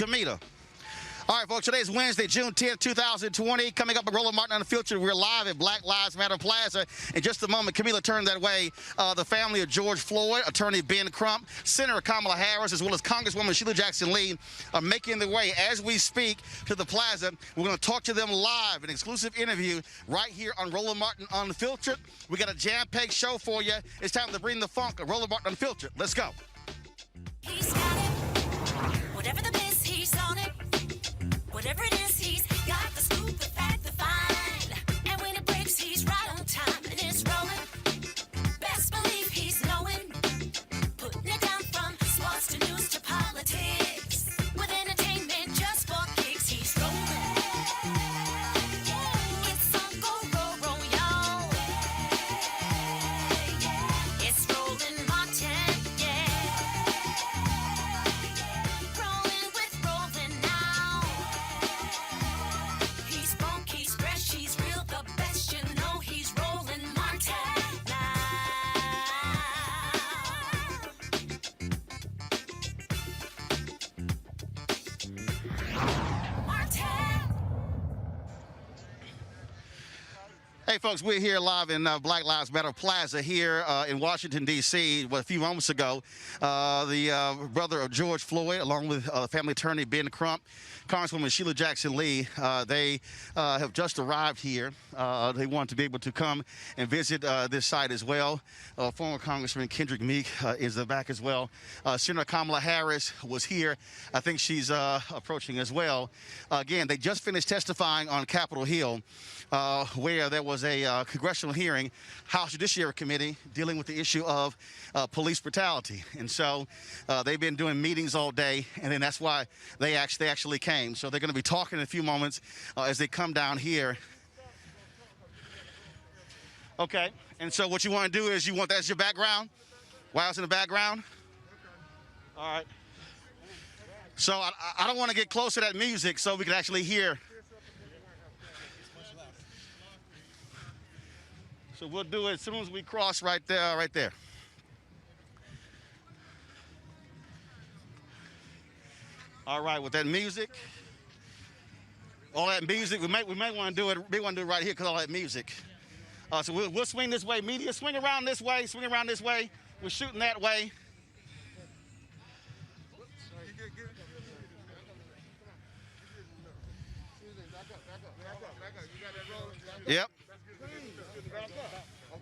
Kamita. All right, folks, today is Wednesday, June 10th, 2020. Coming up at Roland Martin Unfiltered, we're live at Black Lives Matter Plaza. In just a moment, Camila turned that way. The family of George Floyd, Attorney Ben Crump, Senator Kamala Harris, as well as Congresswoman Sheila Jackson Lee are making their way as we speak to the plaza. We're going to talk to them live, an exclusive interview right here on Roland Martin Unfiltered. We got a jam-packed show for you. It's time to bring the funk of Roland Martin Unfiltered. Let's go. He's got it. Whatever the biz, he's on it. Whatever it is, he's got the scoop, the fact, the find. And when it breaks, he's right on time and it's rolling. Best believe he's knowing. Putting it down from sports to news to politics. With entertainment just for kicks, he's rolling. It's on go, y'all. It's Roland Martin, Rolling with Roland now. He's funky, he's fresh, he's real, the best, you know he's Roland Martin now. Martin. Hey, folks, we're here live in Black Lives Matter Plaza here in Washington, D.C. A few moments ago, the brother of George Floyd, along with family attorney Ben Crump, Congresswoman Sheila Jackson Lee, they have just arrived here. They want to be able to come and visit this site as well. Former Congressman Kendrick Meek is back as well. Senator Kamala Harris was here. I think she's approaching as well. Again, they just finished testifying on Capitol Hill, where there was a congressional hearing, House Judiciary Committee, dealing with the issue of police brutality. And so they've been doing meetings all day, and then that's why they actually came. So they're going to be talking in a few moments as they come down here. Okay, and so what you want to do is you want that as your background? While it's in the background? All right. So I don't want to get close to that music so we can actually hear. So we'll do it as soon as we cross right there, right there. All right, with that music, all that music, we might want to do it. We want to do it right here because all that music. So we'll swing this way. Media, swing around this way. Swing around this way. We're shooting that way. Yep.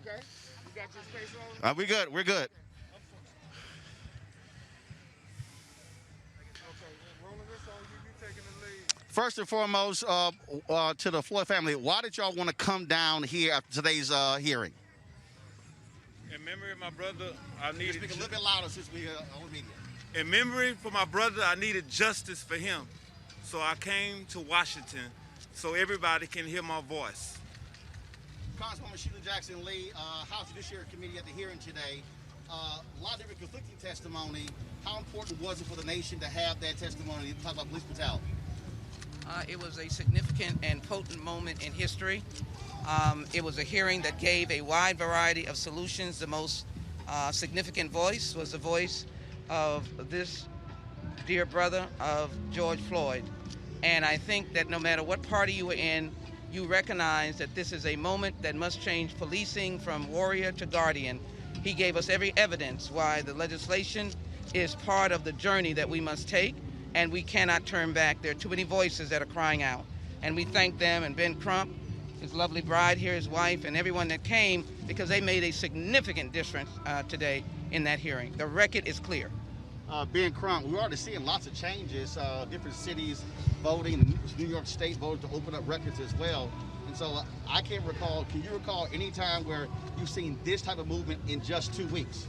Okay. You got your space on? We good. We're good. First and foremost, to the Floyd family, why did y'all want to come down here after today's hearing? In memory of my brother, I needed... Speak a little bit louder since we on media. In memory for my brother, I needed justice for him. So I came to Washington so everybody can hear my voice. Congresswoman Sheila Jackson Lee, House Judiciary Committee at the hearing today. A lot of different conflicting testimony. How important was it for the nation to have that testimony to talk about police brutality? It was a significant and potent moment in history. It was a hearing that gave a wide variety of solutions. The most significant voice was the voice of this dear brother of George Floyd. And I think that no matter what party you were in, you recognize that this is a moment that must change policing from warrior to guardian. He gave us every evidence why the legislation is part of the journey that we must take, and we cannot turn back. There are too many voices that are crying out. And we thank them and Ben Crump, his lovely bride here, his wife, and everyone that came, because they made a significant difference today in that hearing. The record is clear. Ben Crump, we're already seeing lots of changes, different cities voting, New York State voted to open up records as well. And so I can't recall, can you recall any time where you've seen this type of movement in just 2 weeks?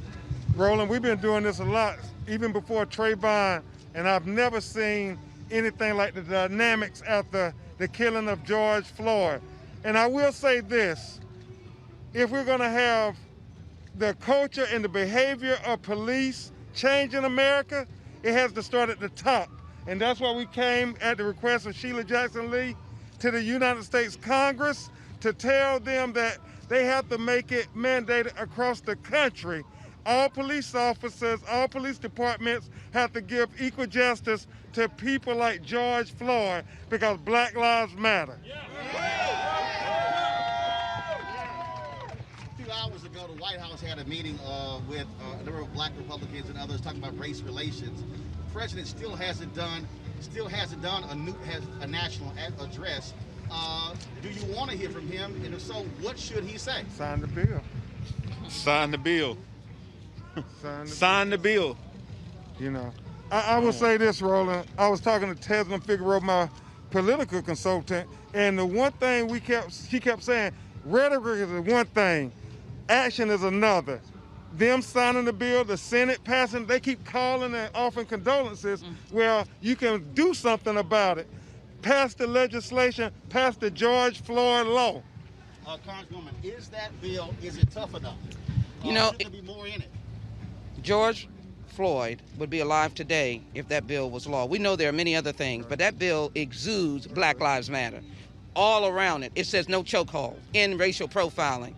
Roland, we've been doing this a lot, even before Trayvon, and I've never seen anything like the dynamics after the killing of George Floyd. And I will say this, if we're gonna have the culture and the behavior of police change in America, it has to start at the top. And that's why we came at the request of Sheila Jackson Lee to the United States Congress to tell them that they have to make it mandated across the country all police officers, all police departments have to give equal justice to people like George Floyd because Black Lives Matter. A few hours ago, the White House had a meeting with a number of black Republicans and others talking about race relations. The president still hasn't done a national address. Do you want to hear from him? And if so, what should he say? Sign the bill. Sign the bill. Sign the bill. You know, I will say this, Roland. I was talking to Tesman Figueroa, my political consultant, and the one thing he kept saying, rhetoric is one thing, action is another. Them signing the bill, the Senate passing, they keep calling and offering condolences. Well, you can do something about it. Pass the legislation, pass the George Floyd law. Congresswoman, is it tough enough? You know, should there be more in it? George Floyd would be alive today if that bill was law. We know there are many other things, but that bill exudes Black Lives Matter. All around it, it says no chokehold, in racial profiling,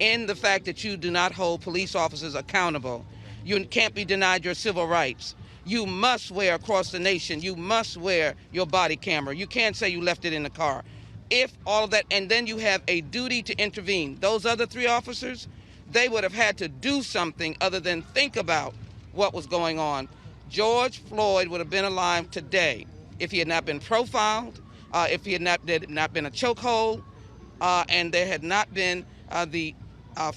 in the fact that you do not hold police officers accountable. You can't be denied your civil rights. You must wear across the nation, you must wear your body camera. You can't say you left it in the car. If all of that, and then you have a duty to intervene. Those other 3 officers, they would have had to do something other than think about what was going on. George Floyd would have been alive today if he had not been profiled, if he had not been a chokehold, and there had not been the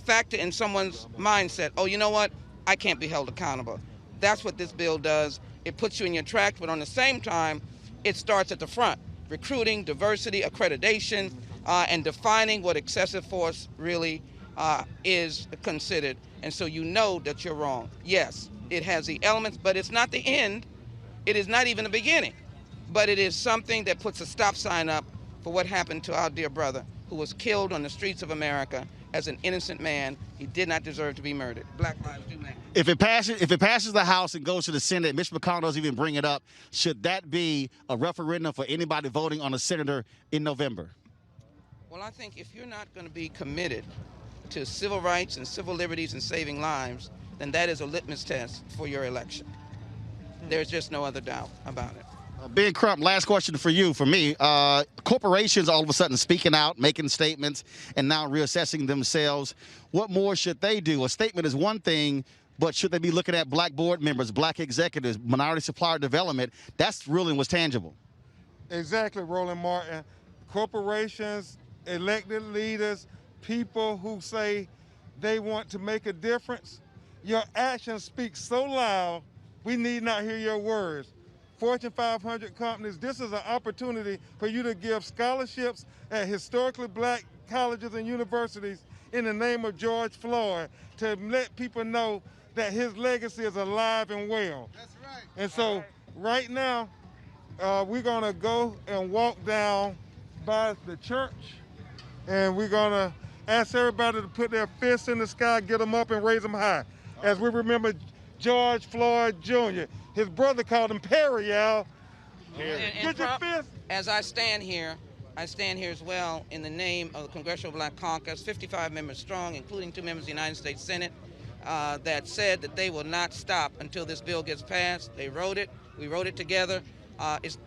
factor in someone's mindset, oh, you know what, I can't be held accountable. That's what this bill does. It puts you in your track, but on the same time, it starts at the front. Recruiting, diversity, accreditation, and defining what excessive force really is considered. And so you know that you're wrong. Yes, it has the elements, but it's not the end. It is not even the beginning. But it is something that puts a stop sign up for what happened to our dear brother who was killed on the streets of America as an innocent man. He did not deserve to be murdered. Black lives do matter. If it passes the House and goes to the Senate, Mitch McConnell doesn't even bring it up, should that be a referendum for anybody voting on a senator in November? Well, I think if you're not going to be committed to civil rights and civil liberties and saving lives, then that is a litmus test for your election. There's just no other doubt about it. Ben Crump, last question for you, for me. Corporations all of a sudden speaking out, making statements, and now reassessing themselves. What more should they do? A statement is one thing, but should they be looking at black board members, black executives, minority supplier development? That's really what's tangible. Exactly, Roland Martin. Corporations, elected leaders, people who say they want to make a difference, your actions speak so loud, we need not hear your words. Fortune 500 companies, this is an opportunity for you to give scholarships at historically black colleges and universities in the name of George Floyd to let people know that his legacy is alive and well. That's right. And so right now, we're gonna go and walk down by the church, and we're gonna ask everybody to put their fists in the sky, get them up and raise them high. As we remember George Floyd Jr., his brother called him Perry, y'all. Get your fist. As I stand here as well in the name of the Congressional Black Caucus, 55 members strong, including 2 members of the United States Senate, that said that they will not stop until this bill gets passed. They wrote it. We wrote it together.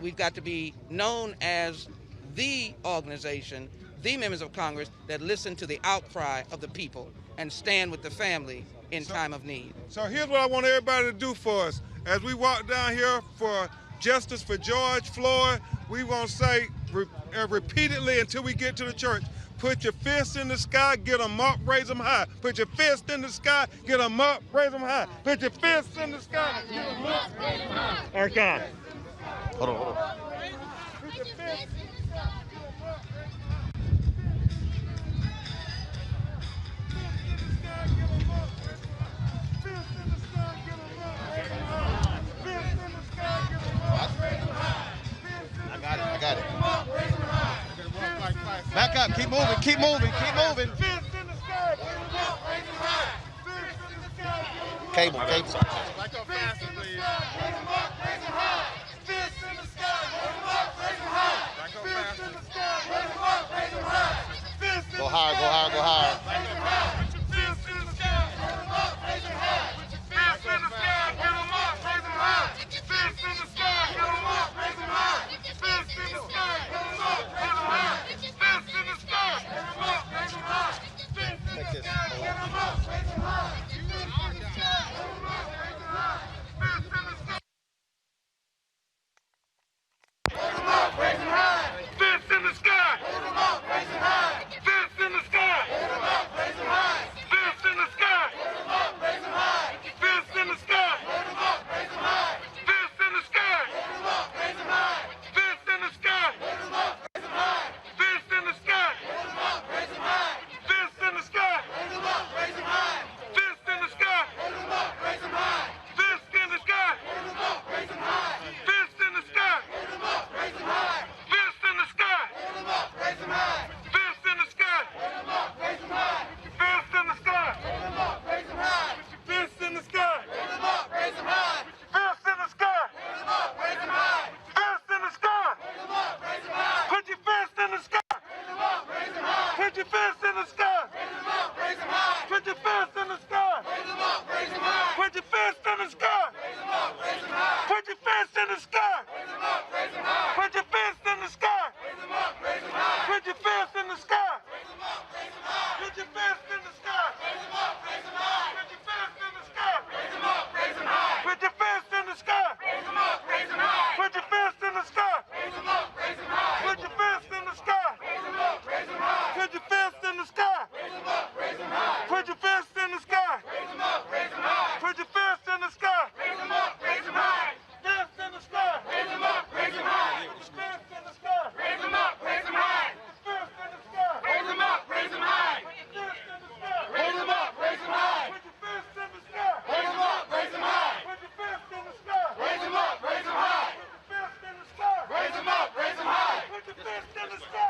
We've got to be known as the organization, the members of Congress that listen to the outcry of the people and stand with the family in time of need. So here's what I want everybody to do for us. As we walk down here for justice for George Floyd, we want to say repeatedly until we get to the church, put your fists in the sky, get them up, raise them high. Put your fists in the sky, get them up, raise them high. Put your fists in the sky, get them up, raise them high. All right, God. Hold on. Put your fists in the sky, get them up, raise them high. I got it. Back up, keep moving, keep moving, keep moving. Cable. Back up faster, please. Go higher, go higher, go higher. in the sky. Put your fist in the sky. Put your fist in the sky. Put your fist in the sky. Put your fist in the sky. Put your fist in the sky. Put your fist in the sky. Put your fist in the sky. Put your fist in the sky. Put your fist in the sky. Put your fist in the sky. Put your fist in the sky. Fist in the sky. Fist in the sky. Fist in the sky. Fist in the sky. Fist in the sky. Fist in the sky. Fist in the sky.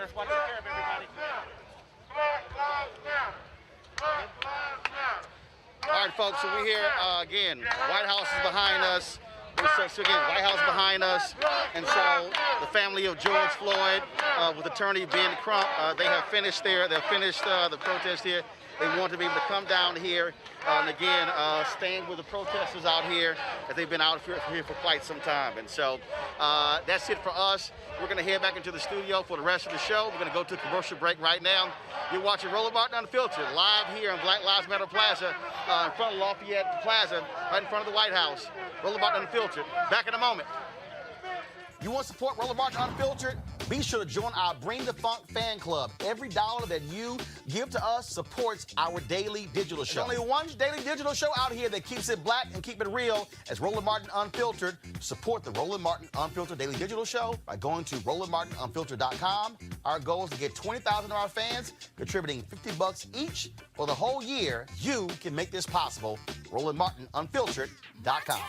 That's why I take care of everybody. All right, folks, so we're here again. White House is behind us. So again, White House behind us. And so the family of George Floyd with attorney Ben Crump, they have finished the protest here. They want to be able to come down here and again stand with the protesters out here as they've been out here for quite some time. And so that's it for us. We're going to head back into the studio for the rest of the show. We're going to go to a commercial break right now. You're watching Roland Martin Unfiltered live here on Black Lives Matter Plaza in front of Lafayette Plaza, right in front of the White House. Roland Martin Unfiltered. Back in a moment. You want to support Roland Martin Unfiltered? Be sure to join our Bring the Funk fan club. Every dollar that you give to us supports our daily digital show. There's only one daily digital show out here that keeps it black and keep it real as Roland Martin Unfiltered. Support the Roland Martin Unfiltered daily digital show by going to RolandMartinUnfiltered.com. Our goal is to get 20,000 of our fans contributing $50 each for the whole year. You can make this possible. RolandMartinUnfiltered.com.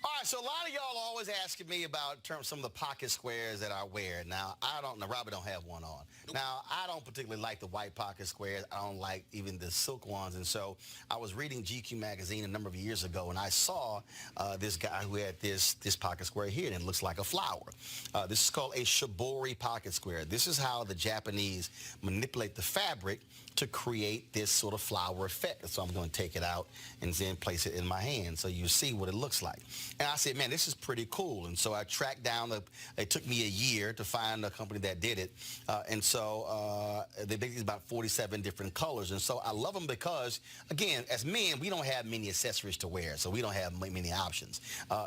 All right, so a lot of y'all always asking me about some of the pocket squares that I wear. Now, Robert don't have one on. Now, I don't particularly like the white pocket squares. I don't like even the silk ones. And so I was reading GQ magazine a number of years ago, and I saw this guy who had this pocket square here, and it looks like a flower. This is called a shibori pocket square. This is how the Japanese manipulate the fabric to create this sort of flower effect. So I'm going to take it out and then place it in my hand so you see what it looks like. And I said, man, this is pretty cool. And so I tracked down, it took me a year to find a company that did it. And so they make these about 47 different colors. And so I love them because, again, as men, we don't have many accessories to wear, so we don't have many options.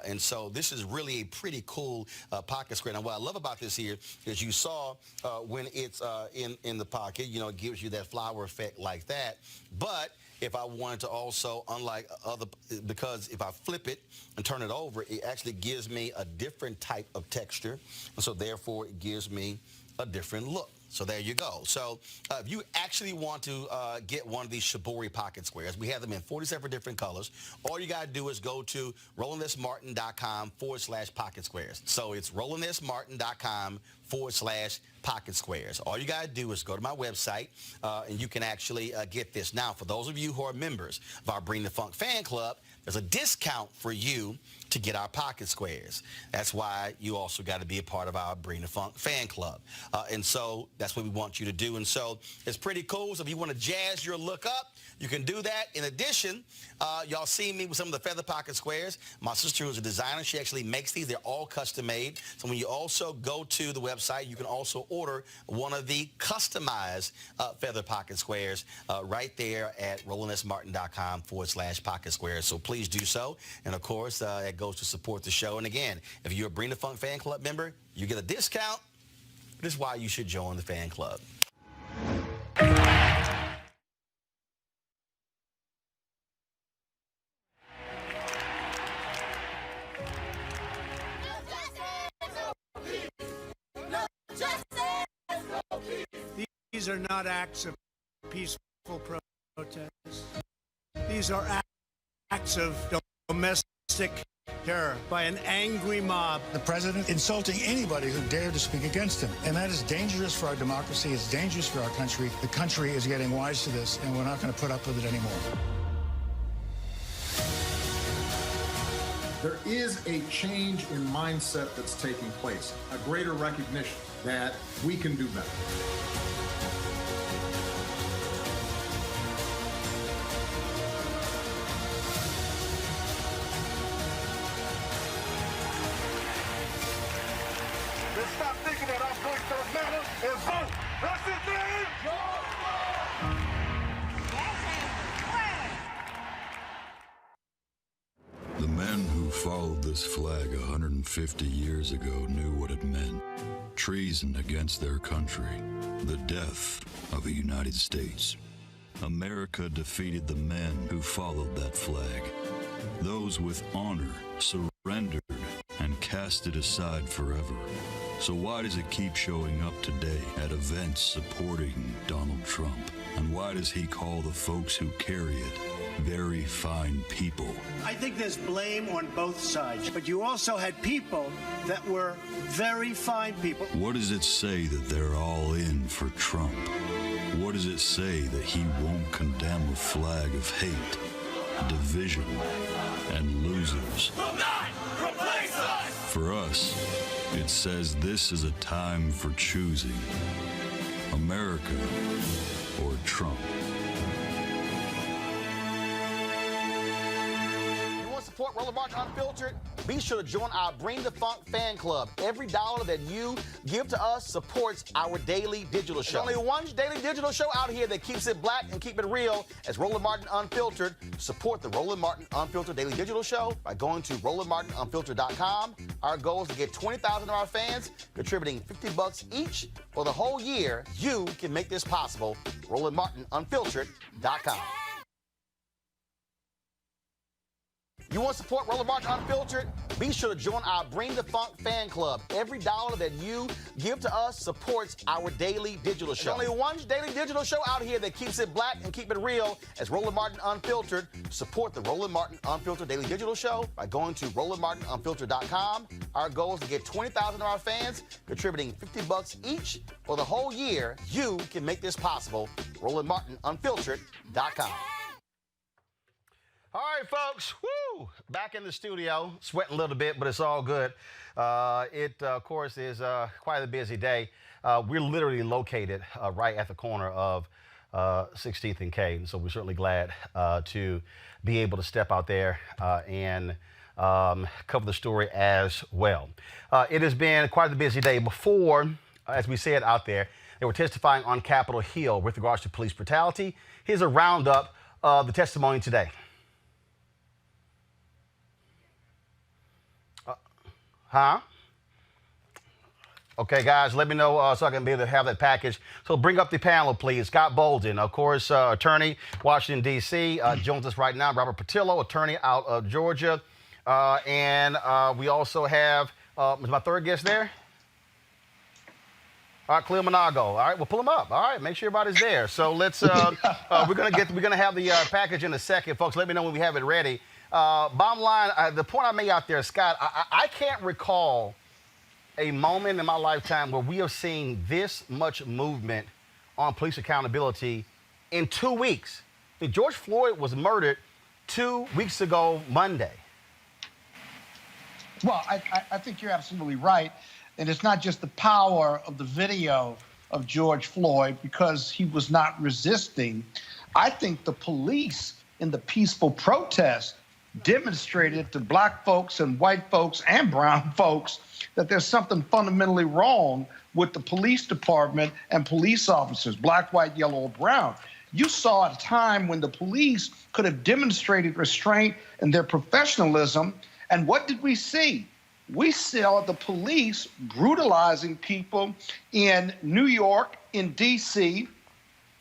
And so this is really a pretty cool pocket square. Now, what I love about this here is you saw when it's in the pocket, you know, it gives you that flower effect like that. But if I wanted to also, unlike other, because if I flip it and turn it over, it actually gives me a different type of texture. And so therefore it gives me a different look. So there you go. So if you actually want to get one of these shibori pocket squares, we have them in 47 different colors. All you got to do is go to RolandSMartin.com/pocket squares. So it's RolandSMartin.com/pocket squares. All you got to do is go to my website, and you can actually get this. Now, for those of you who are members of our Bring the Funk fan club, there's a discount for you to get our pocket squares. That's why you also got to be a part of our Bring the Funk fan club. And so that's what we want you to do. And so it's pretty cool. So if you want to jazz your look up, you can do that. In addition, y'all see me with some of the feather pocket squares. My sister, who's a designer, she actually makes these. They're all custom made. So when you also go to the website, you can also order one of the customized feather pocket squares right there at RolandSMartin.com/pocket squares. So please do so. And of course, it goes to support the show. And again, if you're a Bring the Funk fan club member, you get a discount. This is why you should join the fan club. These are not acts of peaceful protest. These are acts of domestic terror by an angry mob. The president insulting anybody who dared to speak against him. And that is dangerous for our democracy. It's dangerous for our country. The country is getting wise to this, and we're not going to put up with it anymore. There is a change in mindset that's taking place, a greater recognition that we can do better. Let's stop thinking that our voice don't matter and vote. That's his name, George Floyd. The men who followed this flag 150 years ago knew what it meant. Treason against their country. The death of the United States. America defeated the men who followed that flag. Those with honor surrendered and cast it aside forever. So why does it keep showing up today at events supporting Donald Trump? And why does he call the folks who carry it very fine people? I think there's blame on both sides, but you also had people that were very fine people. What does it say that they're all in for Trump? What does it say that he won't condemn a flag of hate, division, and losers? Will not replace us! For us, it says this is a time for choosing America or Trump. You want to support Roland Martin Unfiltered? Be sure to join our Bring the Funk fan club. Every dollar that you give to us supports our daily digital show. There's only one daily digital show out here that keeps it black and keep it real as Roland Martin Unfiltered. Support the Roland Martin Unfiltered daily digital show by going to RolandMartinUnfiltered.com. Our goal is to get 20,000 of our fans contributing $50 each for the whole year. You can make this possible. RolandMartinUnfiltered.com. You want to support Roland Martin Unfiltered? Be sure to join our Bring the Funk fan club. Every dollar that you give to us supports our daily digital show. There's only one daily digital show out here that keeps it black and keep it real as Roland Martin Unfiltered. Support the Roland Martin Unfiltered daily digital show by going to RolandMartinUnfiltered.com. Our goal is to get 20,000 of our fans contributing $50 each for the whole year. You can make this possible. RolandMartinUnfiltered.com. All right, folks, woo! Back in the studio, sweating a little bit, but it's all good. It, of course, is quite a busy day. We're literally located right at the corner of 16th and K, so we're certainly glad to be able to step out there and cover the story as well. It has been quite a busy day. Before, as we said out there, they were testifying on Capitol Hill with regards to police brutality. Here's a roundup of the testimony today. Okay, guys, let me know so I can be able to have that package. So bring up the panel, please. Scott Bolden, of course, attorney, Washington, D.C., joins us right now. Robert Patillo, attorney out of Georgia. And we also have, is my third guest there? All right, Cleo Monago. All right, we'll pull them up. All right, make sure everybody's there. So let's, we're gonna have the package in a second, folks. Let me know when we have it ready. Bottom line, the point I made out there, Scott, I can't recall a moment in my lifetime where we have seen this much movement on police accountability in 2 weeks. George Floyd was murdered 2 weeks ago Monday. Well, I think you're absolutely right. And it's not just the power of the video of George Floyd because he was not resisting. I think the police in the peaceful protest demonstrated to black folks and white folks and brown folks that there's something fundamentally wrong with the police department and police officers, black, white, yellow, or brown. You saw at a time when the police could have demonstrated restraint and their professionalism. And what did we see? We saw the police brutalizing people in New York, in D.C.,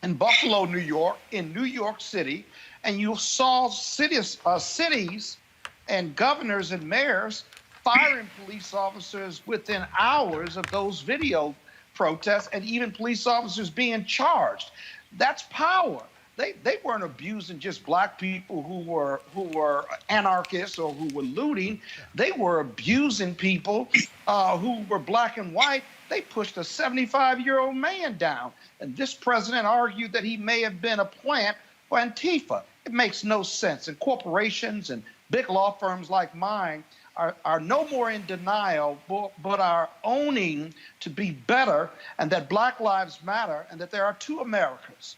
in Buffalo, New York, in New York City. And you saw cities and governors and mayors firing police officers within hours of those video protests, and even police officers being charged. That's power. They weren't abusing just black people who were anarchists or who were looting. They were abusing people who were black and white. They pushed a 75-year-old man down. And this president argued that he may have been a plant for Antifa. It makes no sense. And corporations and big law firms like mine are no more in denial, but are owning to be better, and that Black Lives Matter, and that there are two Americas.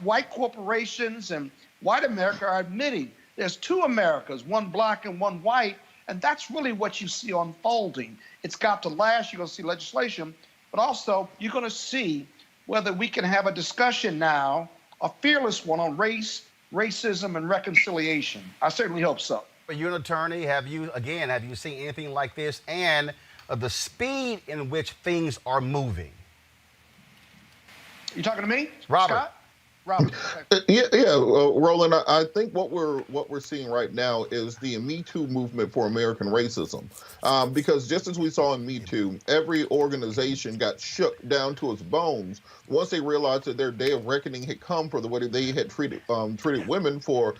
White corporations and white America are admitting there's two Americas, one black and one white, and that's really what you see unfolding. It's got to last. You're going to see legislation, but also you're going to see whether we can have a discussion now, a fearless one on race, racism, and reconciliation. I certainly hope so. You're an attorney. Have you seen anything like this, and the speed in which things are moving? You talking to me, Robert? Scott? Robert. Roland. I think what we're seeing right now is the Me Too movement for American racism, because just as we saw in Me Too, every organization got shook down to its bones once they realized that their day of reckoning had come for the way that they had treated women for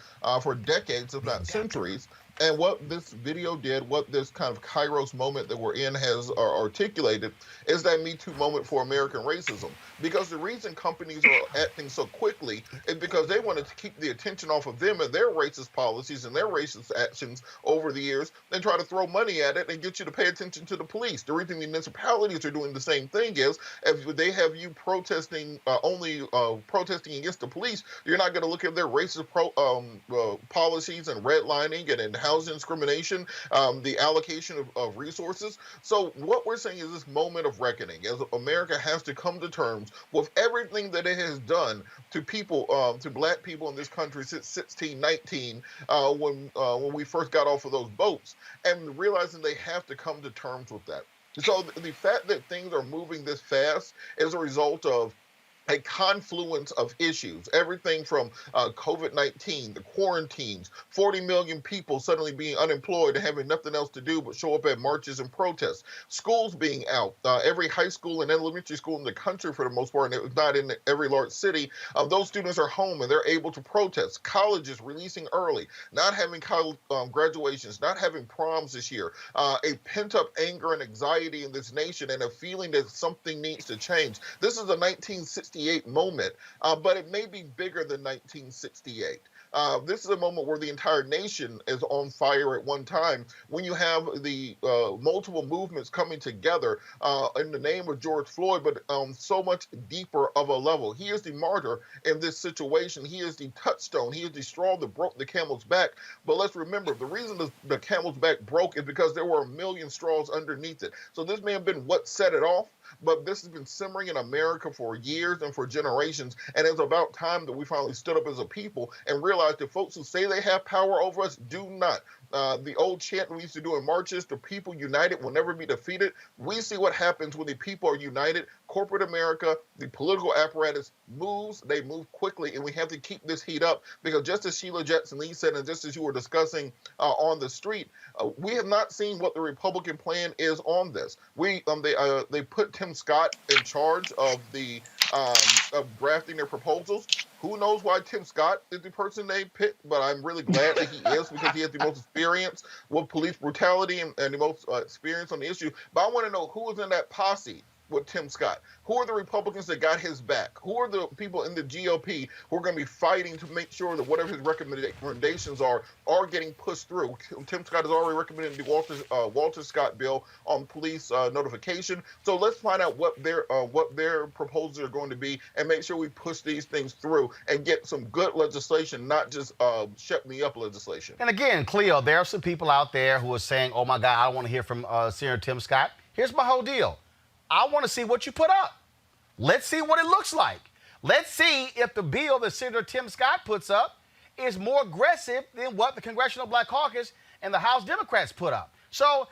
decades, if not centuries. And what this video did, what this kind of Kairos moment that we're in has articulated, is that Me Too moment for American racism. Because the reason companies are acting so quickly is because they wanted to keep the attention off of them and their racist policies and their racist actions over the years, and try to throw money at it and get you to pay attention to the police. The reason municipalities are doing the same thing is, if they have you protesting, only protesting against the police, you're not going to look at their racist policies and redlining and housing discrimination, the allocation of resources. So what we're saying is this moment of reckoning, as America has to come to terms with everything that it has done to people, to black people in this country since 1619, when we first got off of those boats, and realizing they have to come to terms with that. So the fact that things are moving this fast is a result of a confluence of issues, everything from COVID-19, the quarantines, 40 million people suddenly being unemployed and having nothing else to do but show up at marches and protests, schools being out, every high school and elementary school in the country for the most part, and it was not in every large city, those students are home and they're able to protest, colleges releasing early, not having college graduations, not having proms this year, a pent-up anger and anxiety in this nation and a feeling that something needs to change. This is a 1968 moment, but it may be bigger than 1968. This is a moment where the entire nation is on fire at one time, when you have the multiple movements coming together in the name of George Floyd, but so much deeper of a level. He is the martyr in this situation. He is the touchstone. He is the straw that broke the camel's back. But let's remember, the reason the camel's back broke is because there were a million straws underneath it. So this may have been what set it off, but this has been simmering in America for years and for generations, and it's about time that we finally stood up as a people and realized that folks who say they have power over us do not. The old chant we used to do in marches, the people united will never be defeated. We see what happens when the people are united. Corporate America, the political apparatus moves, they move quickly, and we have to keep this heat up, because just as Sheila Jackson Lee said, and just as you were discussing on the street, we have not seen what the Republican plan is on this. They put Tim Scott in charge of of drafting their proposals. Who knows why Tim Scott is the person they picked, but I'm really glad that he is, because he has the most experience with police brutality and the most experience on the issue. But I want to know who is in that posse with Tim Scott. Who are the Republicans that got his back? Who are the people in the GOP who are going to be fighting to make sure that whatever his recommendations are getting pushed through? Tim Scott has already recommended the Walter Scott bill on police notification. So let's find out what their proposals are going to be, and make sure we push these things through and get some good legislation, not just shut me up legislation. And again, Cleo, there are some people out there who are saying, oh my God, I don't want to hear from Senator Tim Scott. Here's my whole deal. I want to see what you put up. Let's see what it looks like. Let's see if the bill that Senator Tim Scott puts up is more aggressive than what the Congressional Black Caucus and the House Democrats put up. So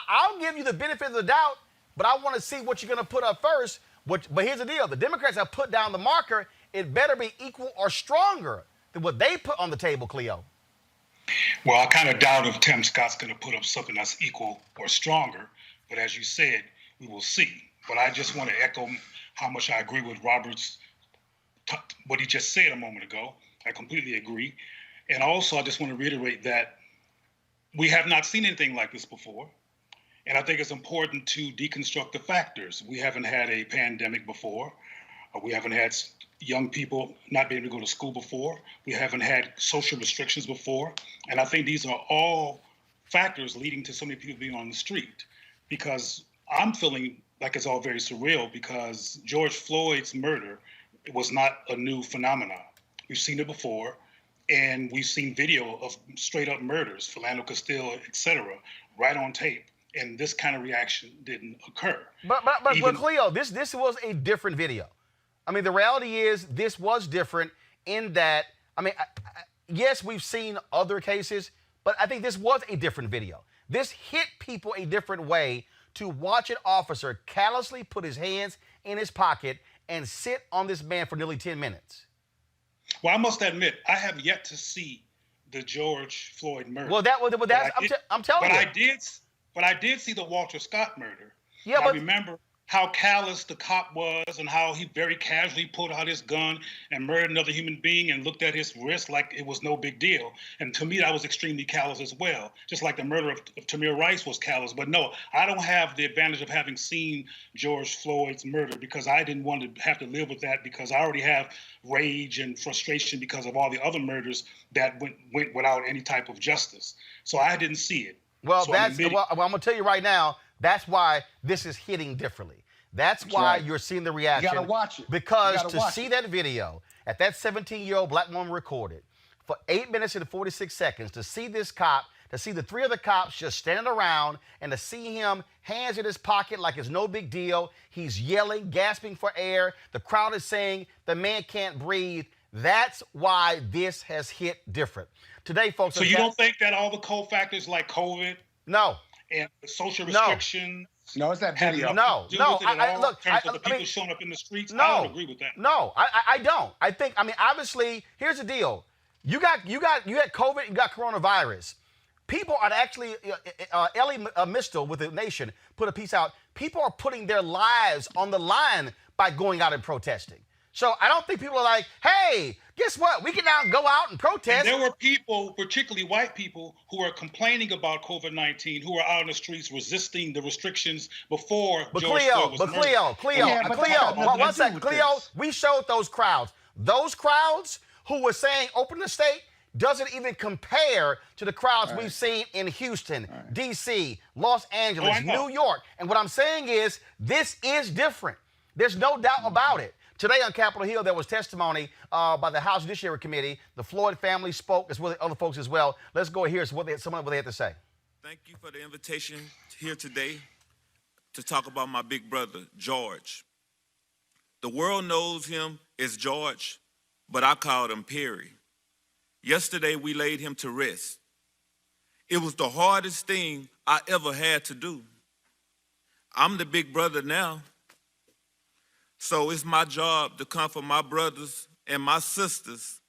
I'll give you the benefit of the doubt, but I want to see what you're going to put up first. But here's the deal. The Democrats have put down the marker. It better be equal or stronger than what they put on the table, Cleo. Well, I kind of doubt if Tim Scott's going to put up something that's equal or stronger. But as you said, we will see. But I just want to echo how much I agree with Robert's, what he just said a moment ago. I completely agree. And also, I just want to reiterate that we have not seen anything like this before. And I think it's important to deconstruct the factors. We haven't had a pandemic before. We haven't had young people not being able to go to school before. We haven't had social restrictions before. And I think these are all factors leading to so many people being on the street, because I'm feeling like it's all very surreal, because George Floyd's murder was not a new phenomenon. We've seen it before, and we've seen video of straight up murders, Philando Castile, et cetera, right on tape. And this kind of reaction didn't occur. But Cleo, this was a different video. I mean, the reality is this was different in that, I mean, yes, we've seen other cases, but I think this was a different video. This hit people a different way, to watch an officer callously put his hands in his pocket and sit on this man for nearly 10 minutes. Well, I must admit, I have yet to see the George Floyd murder. Well, I'm telling you. But I did see the Walter Scott murder. Yeah, but I remember how callous the cop was and how he very casually pulled out his gun and murdered another human being and looked at his wrist like it was no big deal. And to me, that was extremely callous as well, just like the murder of Tamir Rice was callous. But no, I don't have the advantage of having seen George Floyd's murder because I didn't want to have to live with that because I already have rage and frustration because of all the other murders that went without any type of justice. So I didn't see it. Well, so I'm going to tell you right now, that's why this is hitting differently. That's why you're seeing the reaction. You got to watch it. Because to see that video at that 17-year-old black woman recorded for 8 minutes and 46 seconds, to see this cop, to see the three other cops just standing around and to see him hands in his pocket like it's no big deal. He's yelling, gasping for air. The crowd is saying the man can't breathe. That's why this has hit different. Today, folks. So you don't think that all the cofactors like COVID? No. And social restrictions? No, it's that video. No. Look, in terms of the people showing up in the streets? No, I don't agree with that. No, I don't. I think, obviously, here's the deal. You had COVID, you got coronavirus. People are actually, Ellie Mistel with The Nation put a piece out. People are putting their lives on the line by going out and protesting. So I don't think people are like, hey, guess what? We can now go out and protest. And there were people, particularly white people, who are complaining about COVID-19, who are out in the streets resisting the restrictions before George Floyd was murdered. Cleo, we showed those crowds. Those crowds who were saying open the state doesn't even compare to the crowds we've seen in Houston, D.C., Los Angeles, New York. And what I'm saying is this is different. There's no doubt about it. Today on Capitol Hill, there was testimony by the House Judiciary Committee. The Floyd family spoke, as well as other folks as well. Let's go and hear some of what they had to say. Thank you for the invitation here today to talk about my big brother, George. The world knows him as George, but I called him Perry. Yesterday, we laid him to rest. It was the hardest thing I ever had to do. I'm the big brother now. So it's my job to comfort my brothers and my sisters,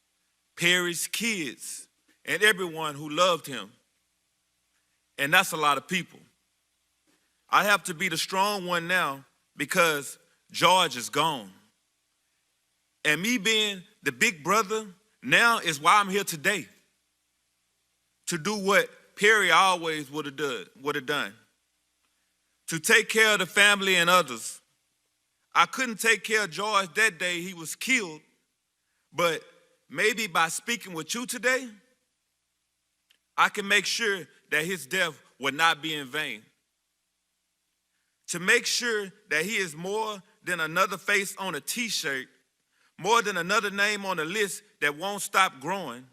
Perry's kids, and everyone who loved him. And that's a lot of people. I have to be the strong one now because George is gone. And me being the big brother now is why I'm here today. To do what Perry always would have done. To take care of the family and others. I couldn't take care of George that day he was killed, but maybe by speaking with you today, I can make sure that his death will not be in vain. To make sure that he is more than another face on a t-shirt, more than another name on a list that won't stop growing.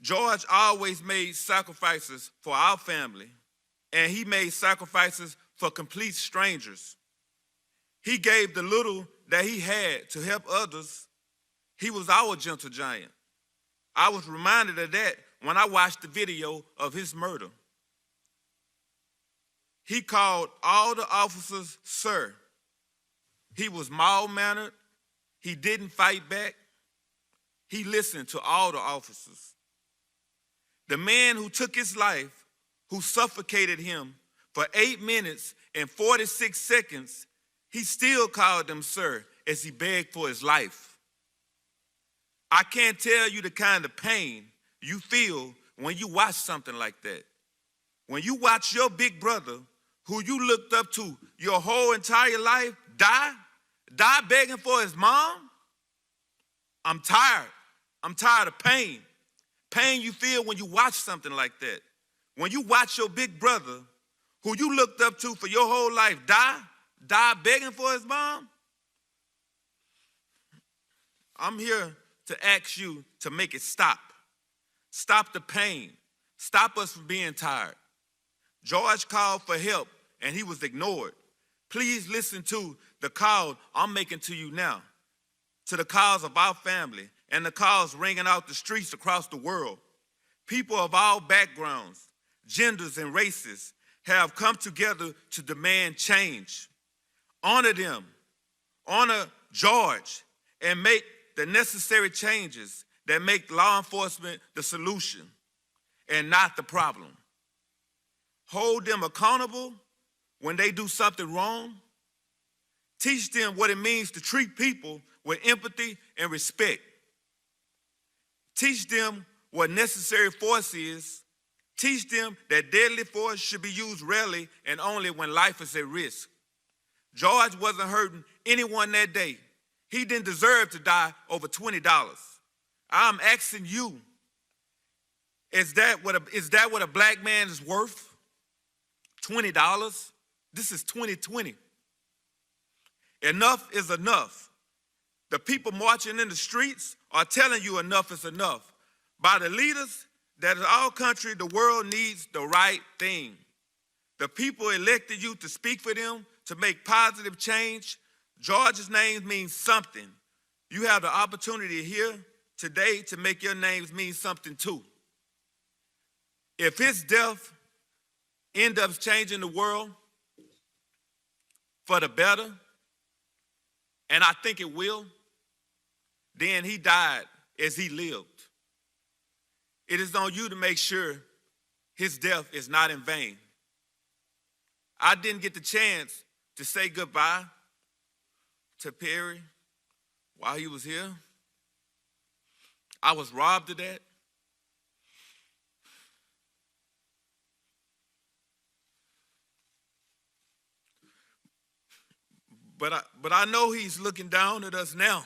George always made sacrifices for our family, and he made sacrifices for complete strangers. He gave the little that he had to help others. He was our gentle giant. I was reminded of that when I watched the video of his murder. He called all the officers sir. He was mild-mannered. He didn't fight back. He listened to all the officers. The man who took his life, who suffocated him for 8 minutes and 46 seconds, he still called them sir as he begged for his life. I can't tell you the kind of pain you feel when you watch something like that. When you watch your big brother, who you looked up to your whole entire life, die begging for his mom, I'm tired. I'm tired of pain. Pain you feel when you watch something like that. When you watch your big brother, who you looked up to for your whole life, die begging for his mom? I'm here to ask you to make it stop. Stop the pain. Stop us from being tired. George called for help and he was ignored. Please listen to the call I'm making to you now, to the calls of our family and the calls ringing out the streets across the world. People of all backgrounds, genders, and races have come together to demand change. Honor them, honor George, and make the necessary changes that make law enforcement the solution and not the problem. Hold them accountable when they do something wrong. Teach them what it means to treat people with empathy and respect. Teach them what necessary force is. Teach them that deadly force should be used rarely and only when life is at risk. George wasn't hurting anyone that day. He didn't deserve to die over $20. I'm asking you, is that what a black man is worth? $20? This is 2020. Enough is enough. The people marching in the streets are telling you enough is enough. By the leaders that in our country, the world needs the right thing. The people elected you to speak for them, to make positive change. George's name means something. You have the opportunity here today to make your names mean something too. If his death ends up changing the world for the better, and I think it will, then he died as he lived. It is on you to make sure his death is not in vain. I didn't get the chance to say goodbye to Perry while he was here. I was robbed of that. But I know he's looking down at us now.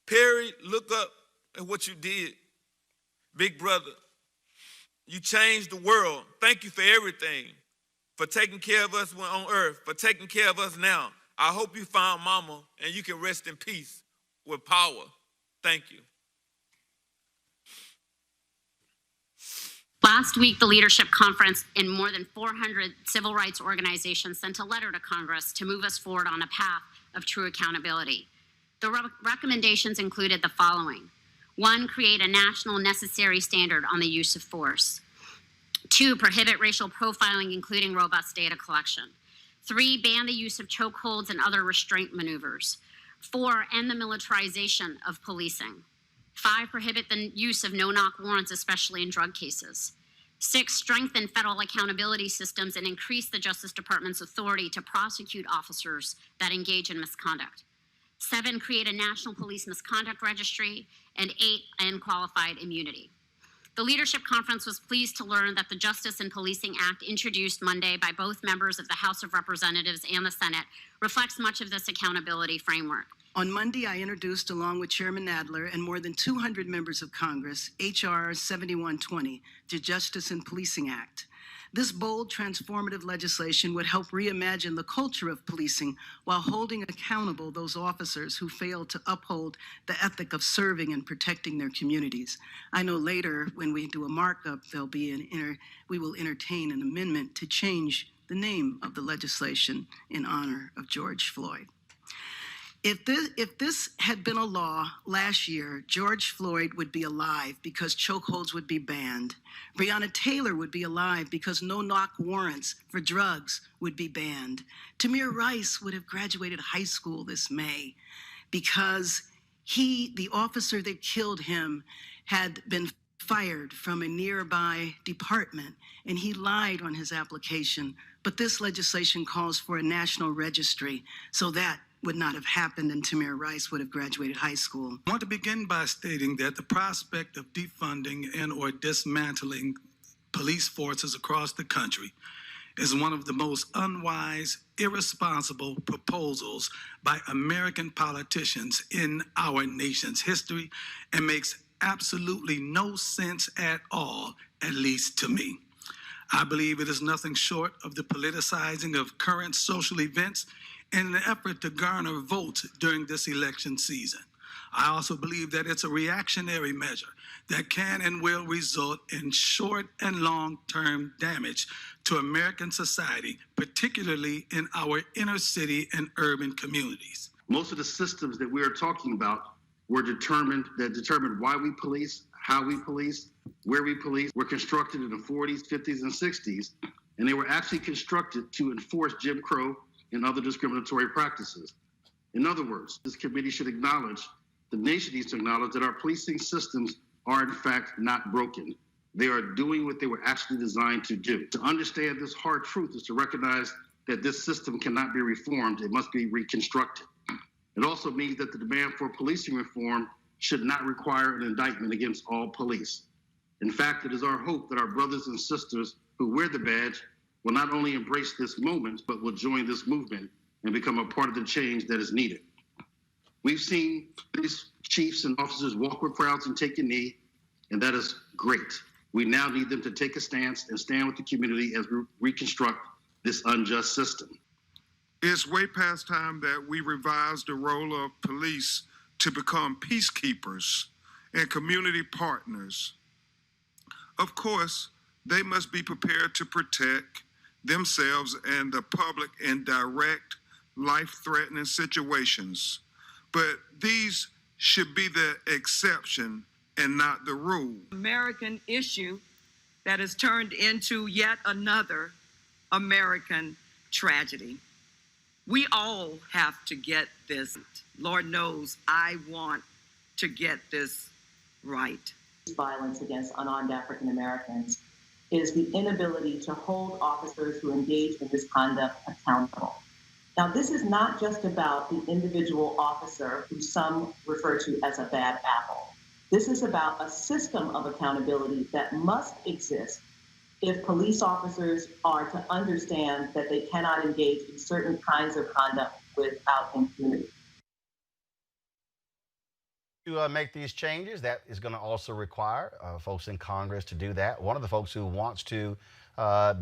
Perry, look up at what you did. Big brother, you changed the world. Thank you for everything, for taking care of us on earth, for taking care of us now. I hope you found mama and you can rest in peace with power. Thank you. Last week, the Leadership Conference and more than 400 civil rights organizations sent a letter to Congress to move us forward on a path of true accountability. The recommendations included the following. 1, create a national necessary standard on the use of force. 2, prohibit racial profiling, including robust data collection. 3, ban the use of chokeholds and other restraint maneuvers. 4, end the militarization of policing. 5, prohibit the use of no-knock warrants, especially in drug cases. 6, strengthen federal accountability systems and increase the Justice Department's authority to prosecute officers that engage in misconduct. 7, create a national police misconduct registry. And 8, end qualified immunity. The Leadership Conference was pleased to learn that the Justice and Policing Act, introduced Monday by both members of the House of Representatives and the Senate, reflects much of this accountability framework. On Monday, I introduced, along with Chairman Nadler and more than 200 members of Congress, H.R. 7120, the Justice and Policing Act. This bold, transformative legislation would help reimagine the culture of policing while holding accountable those officers who failed to uphold the ethic of serving and protecting their communities. I know later, when we do a markup, we will entertain an amendment to change the name of the legislation in honor of George Floyd. If this had been a law last year, George Floyd would be alive because chokeholds would be banned. Breonna Taylor would be alive because no-knock warrants for drugs would be banned. Tamir Rice would have graduated high school this May because the officer that killed him, had been fired from a nearby department, and he lied on his application. But this legislation calls for a national registry, so that would not have happened, and Tamir Rice would have graduated high school. I want to begin by stating that the prospect of defunding and or dismantling police forces across the country is one of the most unwise, irresponsible proposals by American politicians in our nation's history, and makes absolutely no sense at all, at least to me. I believe it is nothing short of the politicizing of current social events in an effort to garner votes during this election season. I also believe that it's a reactionary measure that can and will result in short and long-term damage to American society, particularly in our inner city and urban communities. Most of the systems that we are talking about were determined why we police, how we police, where we police, were constructed in the 40s, 50s, and 60s, and they were actually constructed to enforce Jim Crow and other discriminatory practices. In other words, this committee should acknowledge The nation needs to acknowledge that our policing systems are in fact not broken. They are doing what they were actually designed to do. To understand this hard truth is to recognize that this system cannot be reformed, it must be reconstructed. It also means that the demand for policing reform should not require an indictment against all police. In fact, it is our hope that our brothers and sisters who wear the badge will not only embrace this moment, but will join this movement and become a part of the change that is needed. We've seen police chiefs and officers walk with crowds and take a knee, and that is great. We now need them to take a stance and stand with the community as we reconstruct this unjust system. It's way past time that we revise the role of police to become peacekeepers and community partners. Of course, they must be prepared to protect themselves and the public in direct, life-threatening situations. But these should be the exception and not the rule. American issue that has turned into yet another American tragedy. We all have to get this. Lord knows I want to get this right. Violence against unarmed African Americans is the inability to hold officers who engage in this conduct accountable. Now, this is not just about the individual officer who some refer to as a bad apple. This is about a system of accountability that must exist if police officers are to understand that they cannot engage in certain kinds of conduct without impunity. To make these changes, that is going to also require folks in Congress to do that. One of the folks who wants to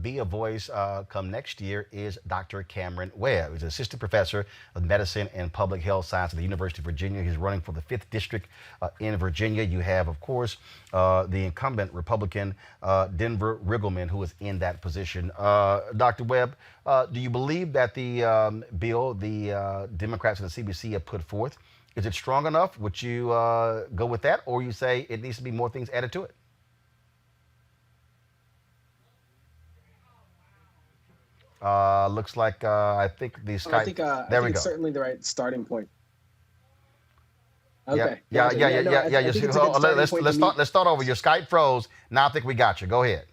be a voice come next year is Dr. Cameron Webb. He's an assistant professor of medicine and public health science at the University of Virginia. He's running for the 5th District in Virginia. You have, of course, the incumbent Republican Denver Riggleman, who is in that position. Dr. Webb, do you believe that the bill the Democrats and the CBC have put forth, is it strong enough? Would you go with that, or you say it needs to be more things added to it? Looks like I think the Skype. I think there we it's go. certainly the right starting point. Okay. Yeah. I think it's a good starting point to meet. Let's start over. Your Skype froze. Now I think we got you. Go ahead.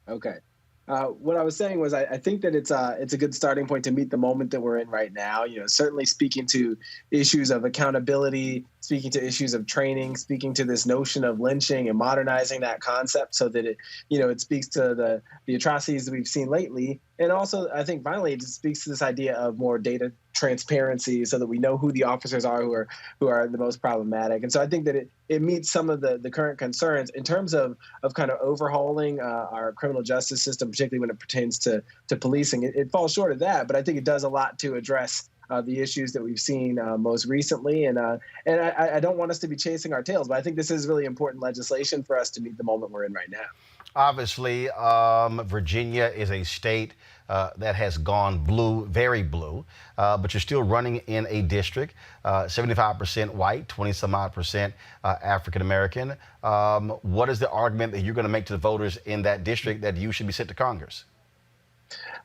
Okay. What I was saying was I think that it's a good starting point to meet the moment that we're in right now. You know, certainly speaking to issues of accountability, speaking to issues of training, speaking to this notion of lynching and modernizing that concept so that it speaks to the atrocities that we've seen lately. And also, I think finally, it just speaks to this idea of more data transparency so that we know who the officers are who are the most problematic. And so I think that it meets some of the current concerns in terms of kind of overhauling our criminal justice system, particularly when it pertains to policing. It falls short of that, but I think it does a lot to address the issues that we've seen most recently. And I don't want us to be chasing our tails, but I think this is really important legislation for us to meet the moment we're in right now. Obviously, Virginia is a state that has gone blue, very blue, but you're still running in a district, 75% white, 20-some-odd% African American. What is the argument that you're going to make to the voters in that district that you should be sent to Congress?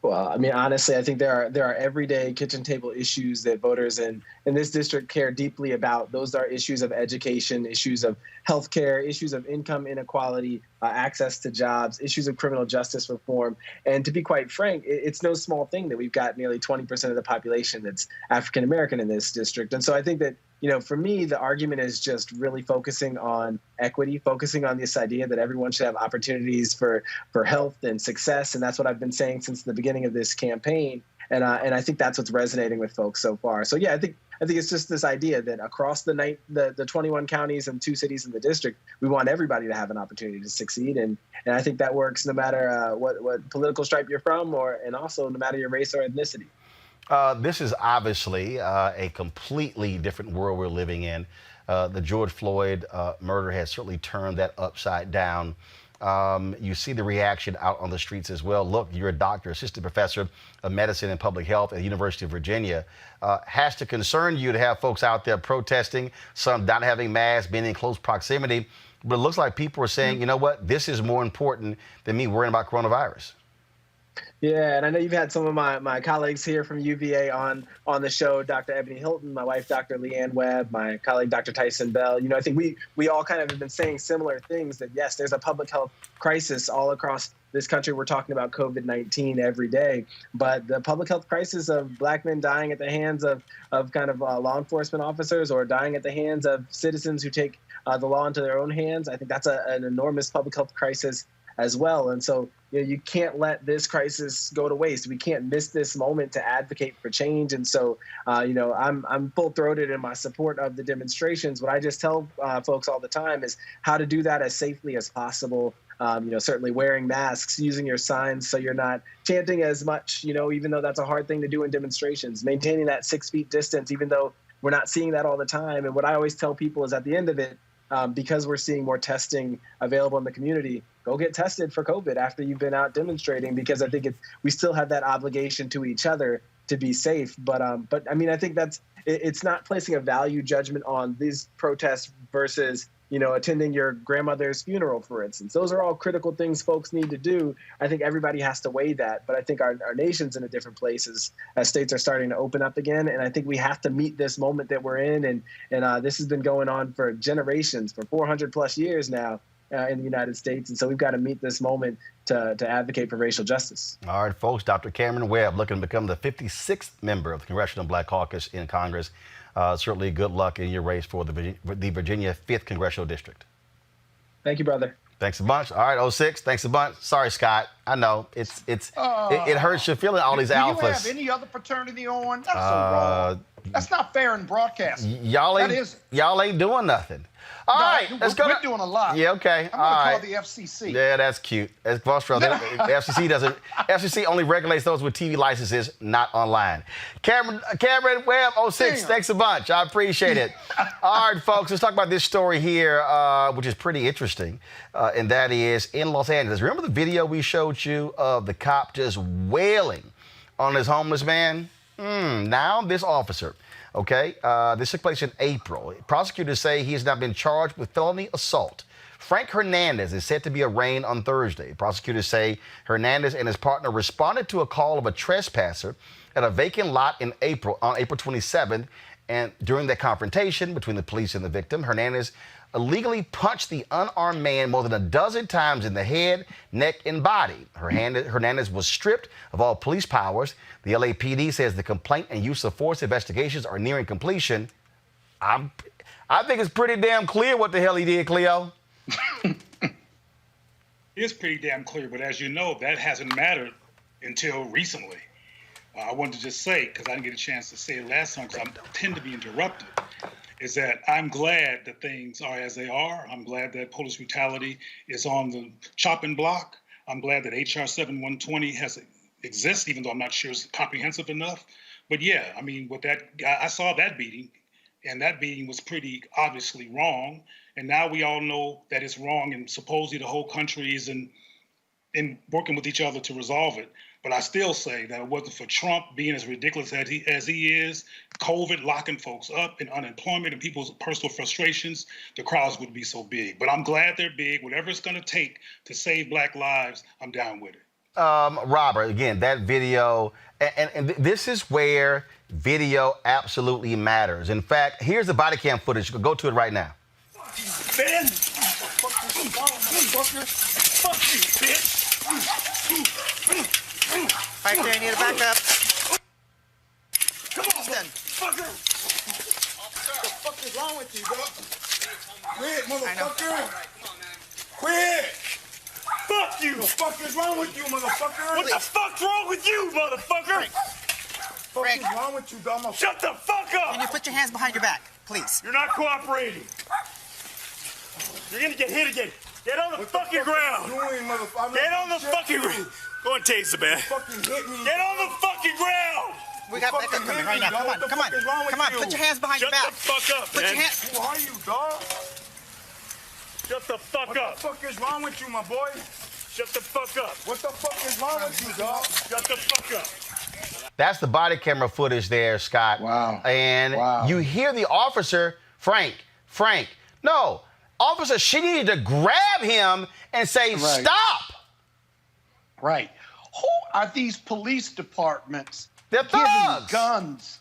Well, I mean, honestly, I think there are everyday kitchen table issues that voters in this district care deeply about. Those are issues of education, issues of healthcare, issues of income inequality, access to jobs, issues of criminal justice reform. And to be quite frank, it's no small thing that we've got nearly 20% of the population that's African American in this district. And so I think that, for me, the argument is just really focusing on equity, focusing on this idea that everyone should have opportunities for health and success. And that's what I've been saying since the beginning of this campaign. And I think that's what's resonating with folks so far. So, yeah, I think it's just this idea that across the 21 counties and 2 cities in the district, we want everybody to have an opportunity to succeed. And I think that works no matter what political stripe you're from and also no matter your race or ethnicity. This is obviously a completely different world we're living in. The George Floyd murder has certainly turned that upside down. You see the reaction out on the streets as well. Look, you're a doctor, assistant professor of medicine and public health at the University of Virginia. Has to concern you to have folks out there protesting, some not having masks, being in close proximity. But it looks like people are saying, you know what, this is more important than me worrying about coronavirus. Yeah, and I know you've had some of my colleagues here from UVA on the show, Dr. Ebony Hilton, my wife, Dr. Leanne Webb, my colleague, Dr. Tyson Bell. I think we all kind of have been saying similar things, that yes, there's a public health crisis all across this country. We're talking about COVID-19 every day, but the public health crisis of Black men dying at the hands of kind of law enforcement officers, or dying at the hands of citizens who take the law into their own hands, I think that's an enormous public health crisis as well. And so you can't let this crisis go to waste. We can't miss this moment to advocate for change. And so, I'm full-throated in my support of the demonstrations. What I just tell folks all the time is how to do that as safely as possible. Certainly wearing masks, using your signs so you're not chanting as much, even though that's a hard thing to do in demonstrations, maintaining that 6 feet distance, even though we're not seeing that all the time. And what I always tell people is at the end of it, because we're seeing more testing available in the community, go get tested for COVID after you've been out demonstrating, because I think we still have that obligation to each other to be safe. But I mean, I think it's not placing a value judgment on these protests versus, attending your grandmother's funeral, for instance. Those are all critical things folks need to do. I think everybody has to weigh that. But I think our nation's in a different place as states are starting to open up again. And I think we have to meet this moment that we're in. And this has been going on for generations, for 400 plus years now in the United States. And so we've got to meet this moment to advocate for racial justice. All right, folks, Dr. Cameron Webb looking to become the 56th member of the Congressional Black Caucus in Congress. Certainly good luck in your race for the Virginia 5th Congressional District. Thank you, brother. Thanks a bunch. All right, 06, thanks a bunch. Sorry, Scott. I know it hurts you feeling all these alphas. Do you have any other fraternity on? That's so wrong. That's not fair in broadcasting. Y'all ain't doing nothing. All right, let's go. We're doing a lot. Yeah, okay. I'm going to call the FCC. Yeah, that's cute. That's Buster. The FCC only regulates those with TV licenses, not online. Cameron Webb, 06, thanks a bunch. I appreciate it. All right, folks, let's talk about this story here, which is pretty interesting, and that is in Los Angeles. Remember the video we showed you of the cop just wailing on this homeless man? Now this officer. Okay, this took place in April. Prosecutors say he has now been charged with felony assault. Frank Hernandez is set to be arraigned on Thursday. Prosecutors say Hernandez and his partner responded to a call of a trespasser at a vacant lot on April 27th. And during that confrontation between the police and the victim, Hernandez illegally punched the unarmed man more than a dozen times in the head, neck, and body. Hernandez was stripped of all police powers. The LAPD says the complaint and use of force investigations are nearing completion. I think it's pretty damn clear what the hell he did, Cleo. It is pretty damn clear, but as you know, that hasn't mattered until recently. I wanted to just say, because I didn't get a chance to say it last time, because I tend to be interrupted, is that I'm glad that things are as they are. I'm glad that police brutality is on the chopping block. I'm glad that HR 7120 exists, even though I'm not sure it's comprehensive enough. But yeah, I mean, with that, I saw that beating, and that beating was pretty obviously wrong. And now we all know that it's wrong, and supposedly the whole country is in working with each other to resolve it. But I still say that it wasn't for Trump being as ridiculous as he is, COVID locking folks up, and unemployment and people's personal frustrations, the crowds would be so big. But I'm glad they're big. Whatever it's going to take to save Black lives, I'm down with it. Robert, again, that video, and this is where video absolutely matters. In fact, here's the body cam footage. Go to it right now. Ben! Fuck you, bitch! Right there, you need to back up. Come on, then. Fucker! What the fuck is wrong with you, bro? Quit, motherfucker! Quit! Fuck you! What the fuck is wrong with you, motherfucker? What the fuck's wrong with you, motherfucker? What is wrong with you, dumb? Shut the fuck up! Can you put your hands behind your back, please? You're not cooperating. You're gonna get hit again. Get on the fucking ground. Get on the fucking ground. Go and taser, man. Get on the fucking ground. We got backup coming right now. Come on. Put your hands behind your back. Shut the fuck up, man. Who are you, dog? Shut the fuck up. What the fuck is wrong with you, my boy? Shut the fuck up. What the fuck is wrong with you, dog? Shut the fuck up. That's the body camera footage there, Scott. Wow. And you hear the officer, Frank. No, officer, she needed to grab him and say, stop. Right. Who are these police departments They're giving thugs. guns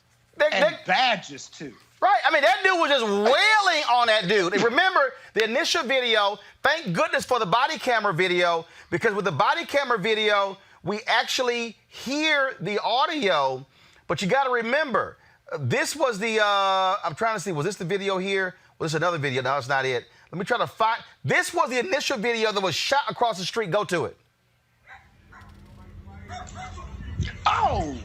and badges to? Right. I mean, that dude was just wailing on that dude. And remember, the initial video, thank goodness for the body camera video, because with the body camera video, we actually hear the audio. But you got to remember, this was the, I'm trying to see, was this the video here? Was this another video? No, it's not it. Let me try to find, this was the initial video that was shot across the street. Go to it. Oh!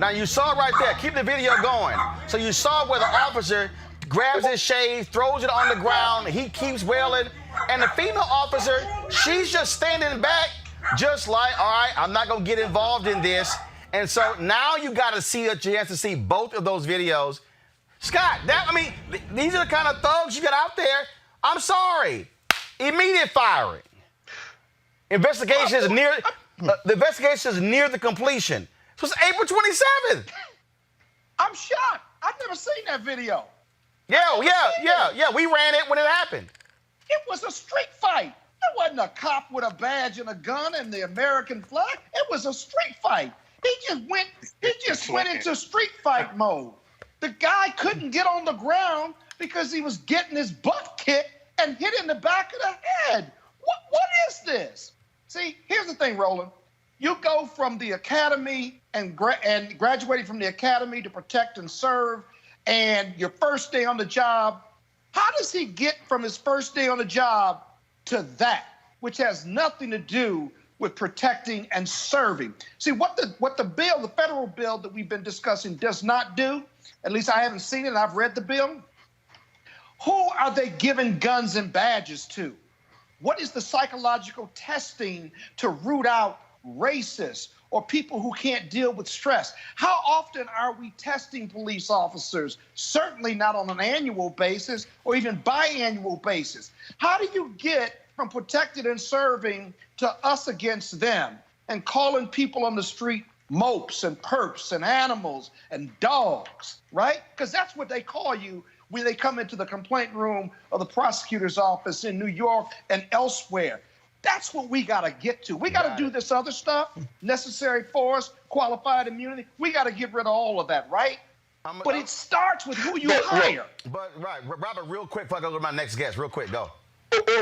Now you saw right there, keep the video going. So you saw where the officer grabs his shade, throws it on the ground, he keeps wailing, and the female officer, she's just standing back, just like, all right, I'm not gonna get involved in this. And so now you gotta see a chance to see both of those videos. Scott, these are the kind of thugs you got out there. I'm sorry. Immediate firing. Investigation is near the completion. This was April 27th. I'm shocked. I've never seen that video. Yeah. We ran it when it happened. It was a street fight. It wasn't a cop with a badge and a gun and the American flag. It was a street fight. He just went into street fight mode. The guy couldn't get on the ground because he was getting his butt kicked and hit in the back of the head. What is this? See, here's the thing, Roland. You go from the academy and graduating from the academy to protect and serve, and your first day on the job. How does he get from his first day on the job to that, which has nothing to do with protecting and serving? See, what the bill, the federal bill that we've been discussing does not do, at least I haven't seen it and I've read the bill. Who are they giving guns and badges to? What is the psychological testing to root out racists or people who can't deal with stress? How often are we testing police officers? Certainly not on an annual basis or even biannual basis. How do you get from protected and serving to us against them and calling people on the street mopes and perps and animals and dogs, right? Because that's what they call you when they come into the complaint room of the prosecutor's office in New York and elsewhere. That's what we got to get to. We got to do this other stuff, necessary force, qualified immunity. We got to get rid of all of that, right? But it starts with who you hire. But, right, Robert, real quick before I go to my next guest, real quick, go.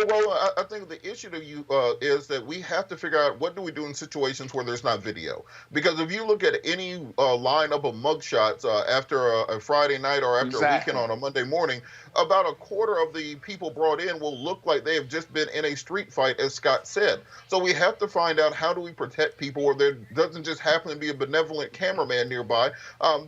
Well, I think the issue to you is that we have to figure out what do we do in situations where there's not video. Because if you look at any lineup of mugshots after a Friday night or after a weekend on a Monday morning, about a quarter of the people brought in will look like they have just been in a street fight, as Scott said. So we have to find out, how do we protect people where there doesn't just happen to be a benevolent cameraman nearby?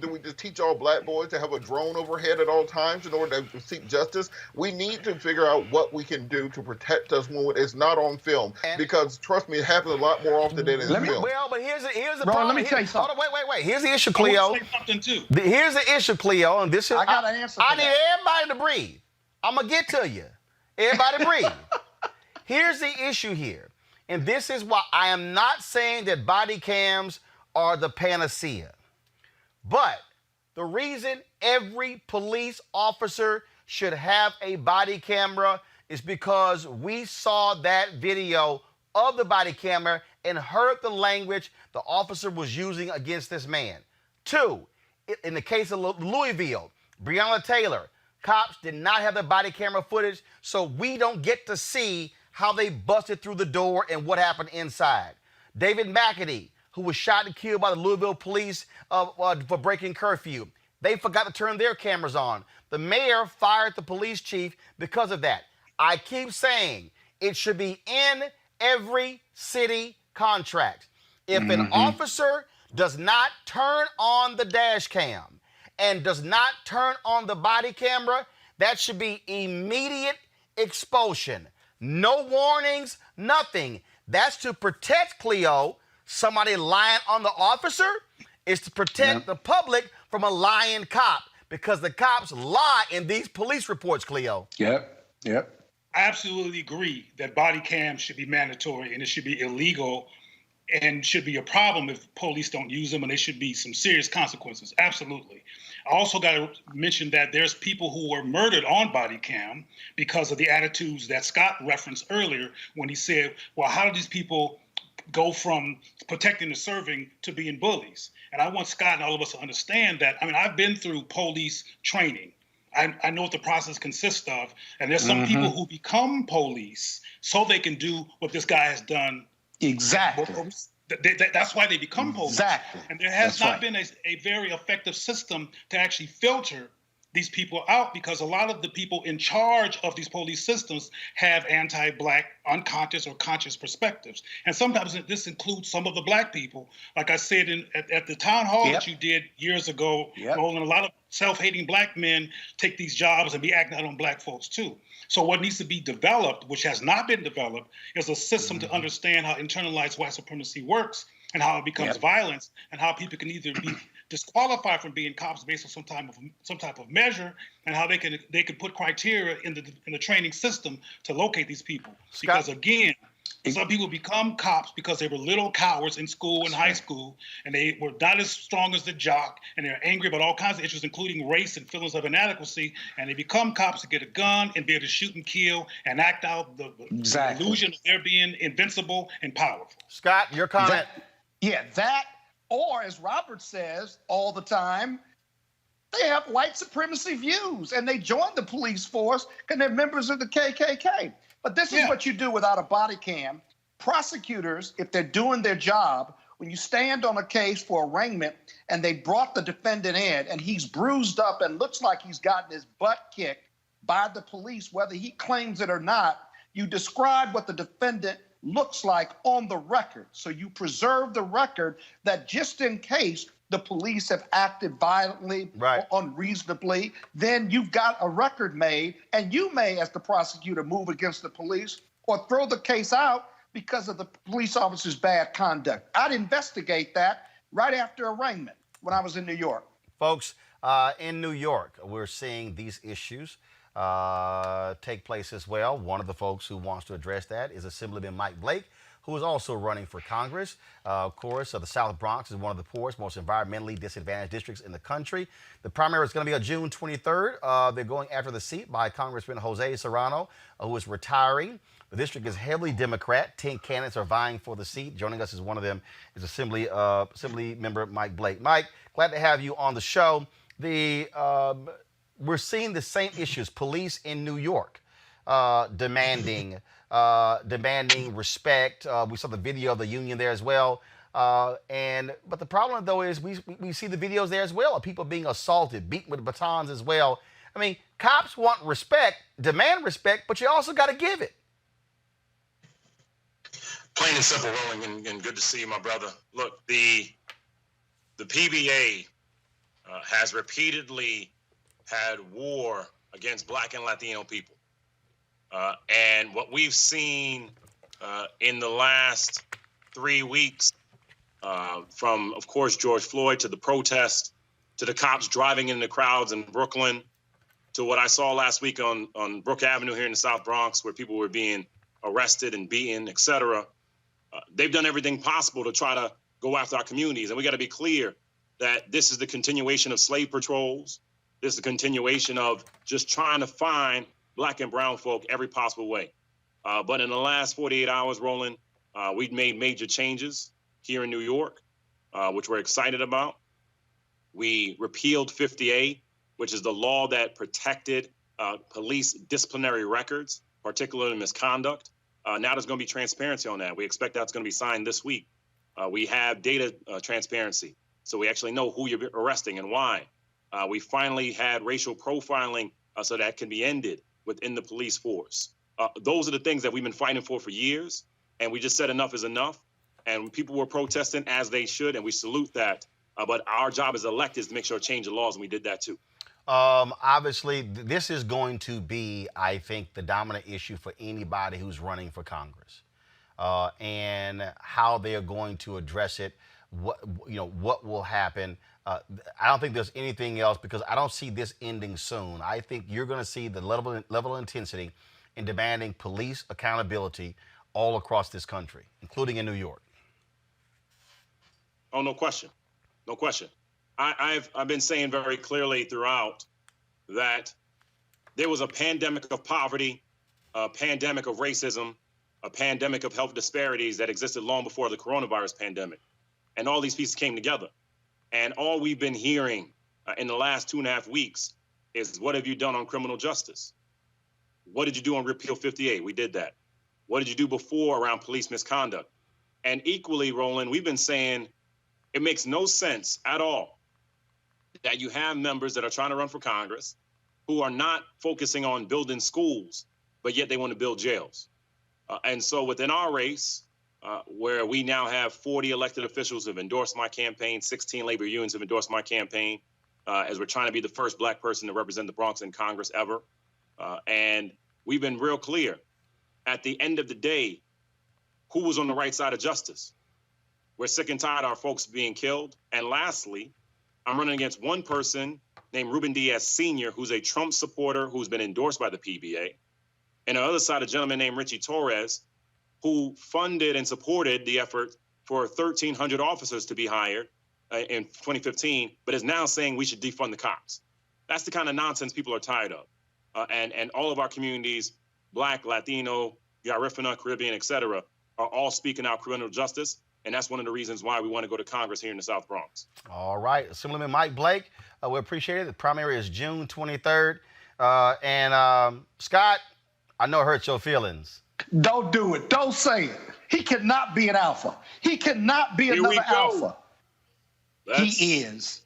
Do we just teach all black boys to have a drone overhead at all times in order to seek justice? We need to figure out what we can do to protect us when it's not on film. Because trust me, it happens a lot more often than in film. Well, but here's the Ron, problem. let me tell you something. Hold on, wait. Here's the issue, Cleo. I want to say something too. Here's the issue, Cleo, and this is I got an answer for I need that. everybody to breathe. I'm gonna get to you. Everybody breathe. Here's the issue here, and this is why I am not saying that body cams are the panacea, but the reason every police officer should have a body camera is because we saw that video of the body camera and heard the language the officer was using against this man. 2, in the case of Louisville, Breonna Taylor, cops did not have the body camera footage, so we don't get to see how they busted through the door and what happened inside. David McAtee, who was shot and killed by the Louisville police for breaking curfew, they forgot to turn their cameras on. The mayor fired the police chief because of that. I keep saying it should be in every city contract. If an officer does not turn on the dash cam and does not turn on the body camera, that should be immediate expulsion. No warnings, nothing. That's to protect, Cleo, somebody lying on the officer. Is to protect the public from a lying cop, because the cops lie in these police reports, Cleo. Yep. I absolutely agree that body cams should be mandatory and it should be illegal and should be a problem if police don't use them, and there should be some serious consequences. Absolutely. I also got to mention that there's people who were murdered on body cam because of the attitudes that Scott referenced earlier when he said, well, how do these people go from protecting and serving to being bullies? And I want Scott and all of us to understand that. I mean, I've been through police training. I know what the process consists of. And there's some people who become police so they can do what this guy has done. Exactly. That's why they become police. Exactly. And there has not been a very effective system to actually filter these people out, because a lot of the people in charge of these police systems have anti-Black, unconscious or conscious perspectives. And sometimes this includes some of the Black people. Like I said at the town hall that you did years ago, Roland, a lot of self-hating Black men take these jobs and be acting out on Black folks too. So what needs to be developed, which has not been developed, is a system to understand how internalized white supremacy works and how it becomes violence, and how people can either be disqualified from being cops based on some type of measure, and how they can put criteria in the training system to locate these people. Because again, some people become cops because they were little cowards in school and high school, and they were not as strong as the jock, and they're angry about all kinds of issues, including race and feelings of inadequacy, and they become cops to get a gun and be able to shoot and kill and act out the illusion of their being invincible and powerful. Scott, your comment? That, or as Robert says all the time, they have white supremacy views, and they join the police force because they're members of the KKK. But this is what you do without a body cam. Prosecutors, if they're doing their job, when you stand on a case for arraignment and they brought the defendant in and he's bruised up and looks like he's gotten his butt kicked by the police, whether he claims it or not, you describe what the defendant looks like on the record. So you preserve the record that just in case the police have acted violently or unreasonably, then you've got a record made, and you may, as the prosecutor, move against the police or throw the case out because of the police officer's bad conduct. I'd investigate that right after arraignment when I was in New York. Folks, in New York, we're seeing these issues take place as well. One of the folks who wants to address that is Assemblyman Mike Blake, who is also running for Congress. Of course, the South Bronx is one of the poorest, most environmentally disadvantaged districts in the country. The primary is going to be on June 23rd. They're going after the seat by Congressman Jose Serrano, who is retiring. The district is heavily Democrat. 10 candidates are vying for the seat. Joining us is one of them is Assembly member Mike Blake. Mike, glad to have you on the show. We're seeing the same issues. Police in New York demanding respect. We saw the video of the union there as well. But the problem though is we see the videos there as well of people being assaulted, beaten with batons as well. I mean, cops want respect, demand respect, but you also got to give it. Plain and simple, Roland, and good to see you, my brother. Look, the PBA has repeatedly had war against Black and Latino people. And what we've seen in the last 3 weeks, from, of course, George Floyd to the protest, to the cops driving in the crowds in Brooklyn, to what I saw last week on Brook Avenue here in the South Bronx, where people were being arrested and beaten, et cetera. They've done everything possible to try to go after our communities. And we got to be clear that this is the continuation of slave patrols. This is the continuation of just trying to find Black and brown folk every possible way. But in the last 48 hours, Roland, we've made major changes here in New York, which we're excited about. We repealed 50A, which is the law that protected police disciplinary records, particularly misconduct. Now there's going to be transparency on that. We expect that's going to be signed this week. We have data transparency, so we actually know who you're arresting and why. We finally had racial profiling so that can be ended within the police force. Those are the things that we've been fighting for years, and we just said enough is enough. And people were protesting as they should, and we salute that. But our job as electeds is to make sure to change the laws, and we did that too. Obviously, this is going to be, I think, the dominant issue for anybody who's running for Congress, and how they are going to address it. What will happen. I don't think there's anything else, because I don't see this ending soon. I think you're going to see the level of intensity in demanding police accountability all across this country, including in New York. Oh, no question. No question. I've been saying very clearly throughout that there was a pandemic of poverty, a pandemic of racism, a pandemic of health disparities that existed long before the coronavirus pandemic. And all these pieces came together. And all we've been hearing in the last 2.5 weeks is, what have you done on criminal justice? What did you do on Repeal 58? We did that. What did you do before around police misconduct? And equally, Roland, we've been saying it makes no sense at all that you have members that are trying to run for Congress who are not focusing on building schools, but yet they want to build jails. And so within our race, where we now have 40 elected officials who have endorsed my campaign, 16 labor unions have endorsed my campaign, as we're trying to be the first Black person to represent the Bronx in Congress ever. And we've been real clear. At the end of the day, who was on the right side of justice? We're sick and tired of our folks being killed. And lastly, I'm running against one person named Ruben Diaz Sr., who's a Trump supporter who's been endorsed by the PBA. And on the other side, a gentleman named Richie Torres, who funded and supported the effort for 1,300 officers to be hired in 2015, but is now saying we should defund the cops. That's the kind of nonsense people are tired of. And all of our communities, Black, Latino, Garifuna, Caribbean, et cetera, are all speaking out criminal justice. And that's one of the reasons why we want to go to Congress here in the South Bronx. All right. Assemblyman Mike Blake, we appreciate it. The primary is June 23rd. Scott, I know it hurts your feelings. Don't do it. Don't say it. He cannot be an alpha. He cannot be another alpha. He is.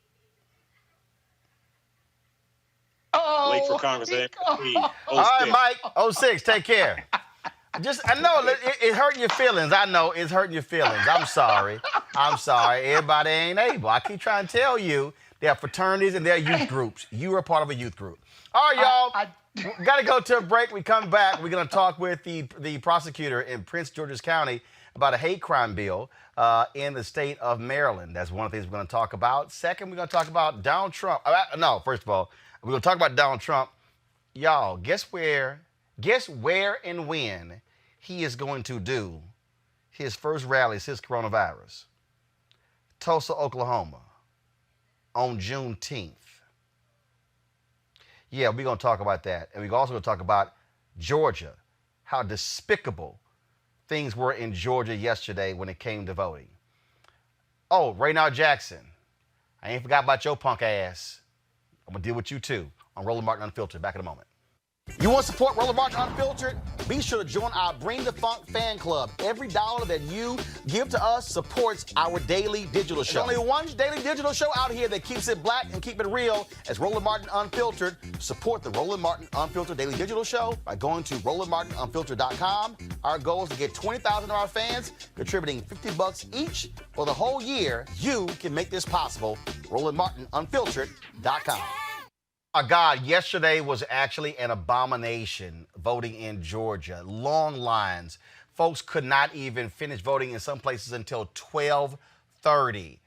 Oh, Late for Congress. All right, Mike. 06, take care. I know it hurting your feelings. I know it's hurting your feelings. I'm sorry. Everybody ain't able. I keep trying to tell you, there are fraternities and there are youth groups. You are part of a youth group. All right, y'all. We got to go to a break. We come back. We're going to talk with the prosecutor in Prince George's County about a hate crime bill in the state of Maryland. That's one of the things we're going to talk about. Second, we're going to talk about Donald Trump. First of all, we're going to talk about Donald Trump. Y'all, guess where and when he is going to do his first rally since coronavirus? Tulsa, Oklahoma, on Juneteenth. Yeah, we're going to talk about that. And we're also going to talk about Georgia, how despicable things were in Georgia yesterday when it came to voting. Oh, Raynard Jackson, I ain't forgot about your punk ass. I'm going to deal with you too on Roland Martin Unfiltered. Back in a moment. You want to support Roland Martin Unfiltered? Be sure to join our Bring the Funk fan club. Every dollar that you give to us supports our daily digital show. There's only one daily digital show out here that keeps it black and keep it real as Roland Martin Unfiltered. Support the Roland Martin Unfiltered daily digital show by going to RolandMartinUnfiltered.com. Our goal is to get 20,000 of our fans contributing $50 each for the whole year. You can make this possible. RolandMartinUnfiltered.com. Oh God, yesterday was actually an abomination voting in Georgia. Long lines. Folks could not even finish voting in some places until 12:30.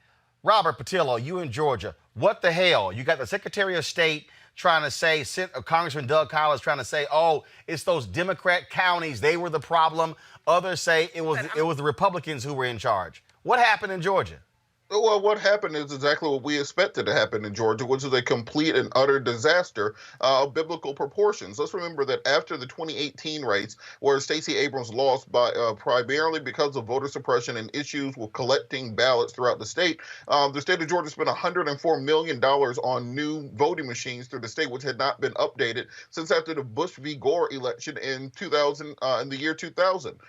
Robert Patillo, you in Georgia. What the hell? You got the Secretary of State trying to say, Congressman Doug Collins trying to say, oh, it's those Democrat counties. They were the problem. Others say it was the Republicans who were in charge. What happened in Georgia? Well, what happened is exactly what we expected to happen in Georgia, which is a complete and utter disaster of biblical proportions. Let's remember that after the 2018 race, where Stacey Abrams lost by primarily because of voter suppression and issues with collecting ballots throughout the state of Georgia spent $104 million on new voting machines through the state, which had not been updated since after the Bush v. Gore election in the year 2000.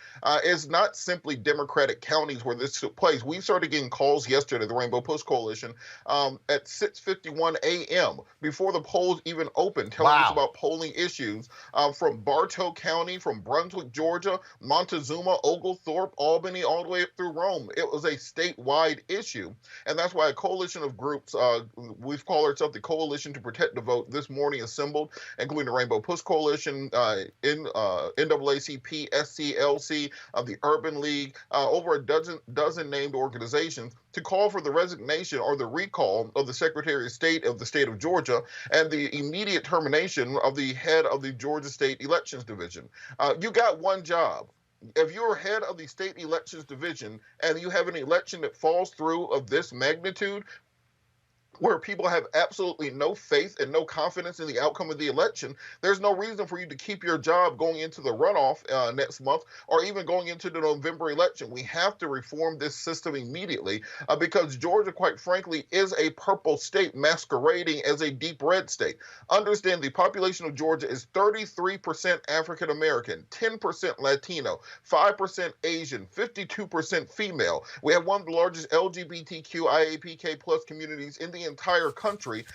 It's not simply Democratic counties where this took place. We started getting calls yesterday to the Rainbow Push Coalition at 6:51 a.m. before the polls even opened, telling us about polling issues from Bartow County, from Brunswick, Georgia, Montezuma, Oglethorpe, Albany, all the way up through Rome. It was a statewide issue, and that's why a coalition of groups, we've called ourselves the Coalition to Protect the Vote, this morning assembled, including the Rainbow Push Coalition, NAACP, SCLC, the Urban League, over a dozen named organizations, to call for the resignation or the recall of the Secretary of State of the state of Georgia and the immediate termination of the head of the Georgia State Elections Division. You got one job. if you're head of the state elections division and you have an election that falls through of this magnitude, where people have absolutely no faith and no confidence in the outcome of the election, there's no reason for you to keep your job going into the runoff next month or even going into the November election. We have to reform this system immediately because Georgia, quite frankly, is a purple state masquerading as a deep red state. Understand the population of Georgia is 33% African American, 10% Latino, 5% Asian, 52% female. We have one of the largest LGBTQ IAPK plus communities in the entire country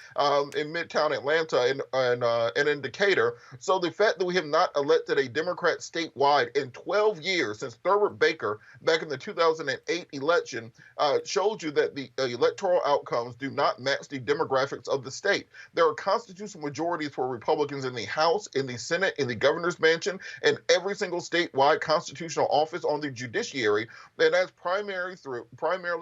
in Midtown Atlanta and in Decatur. So the fact that we have not elected a Democrat statewide in 12 years since Thurber Baker back in the 2008 election shows you that the electoral outcomes do not match the demographics of the state. There are constitutional majorities for Republicans in the House, in the Senate, in the governor's mansion, and every single statewide constitutional office on the judiciary, and that's primarily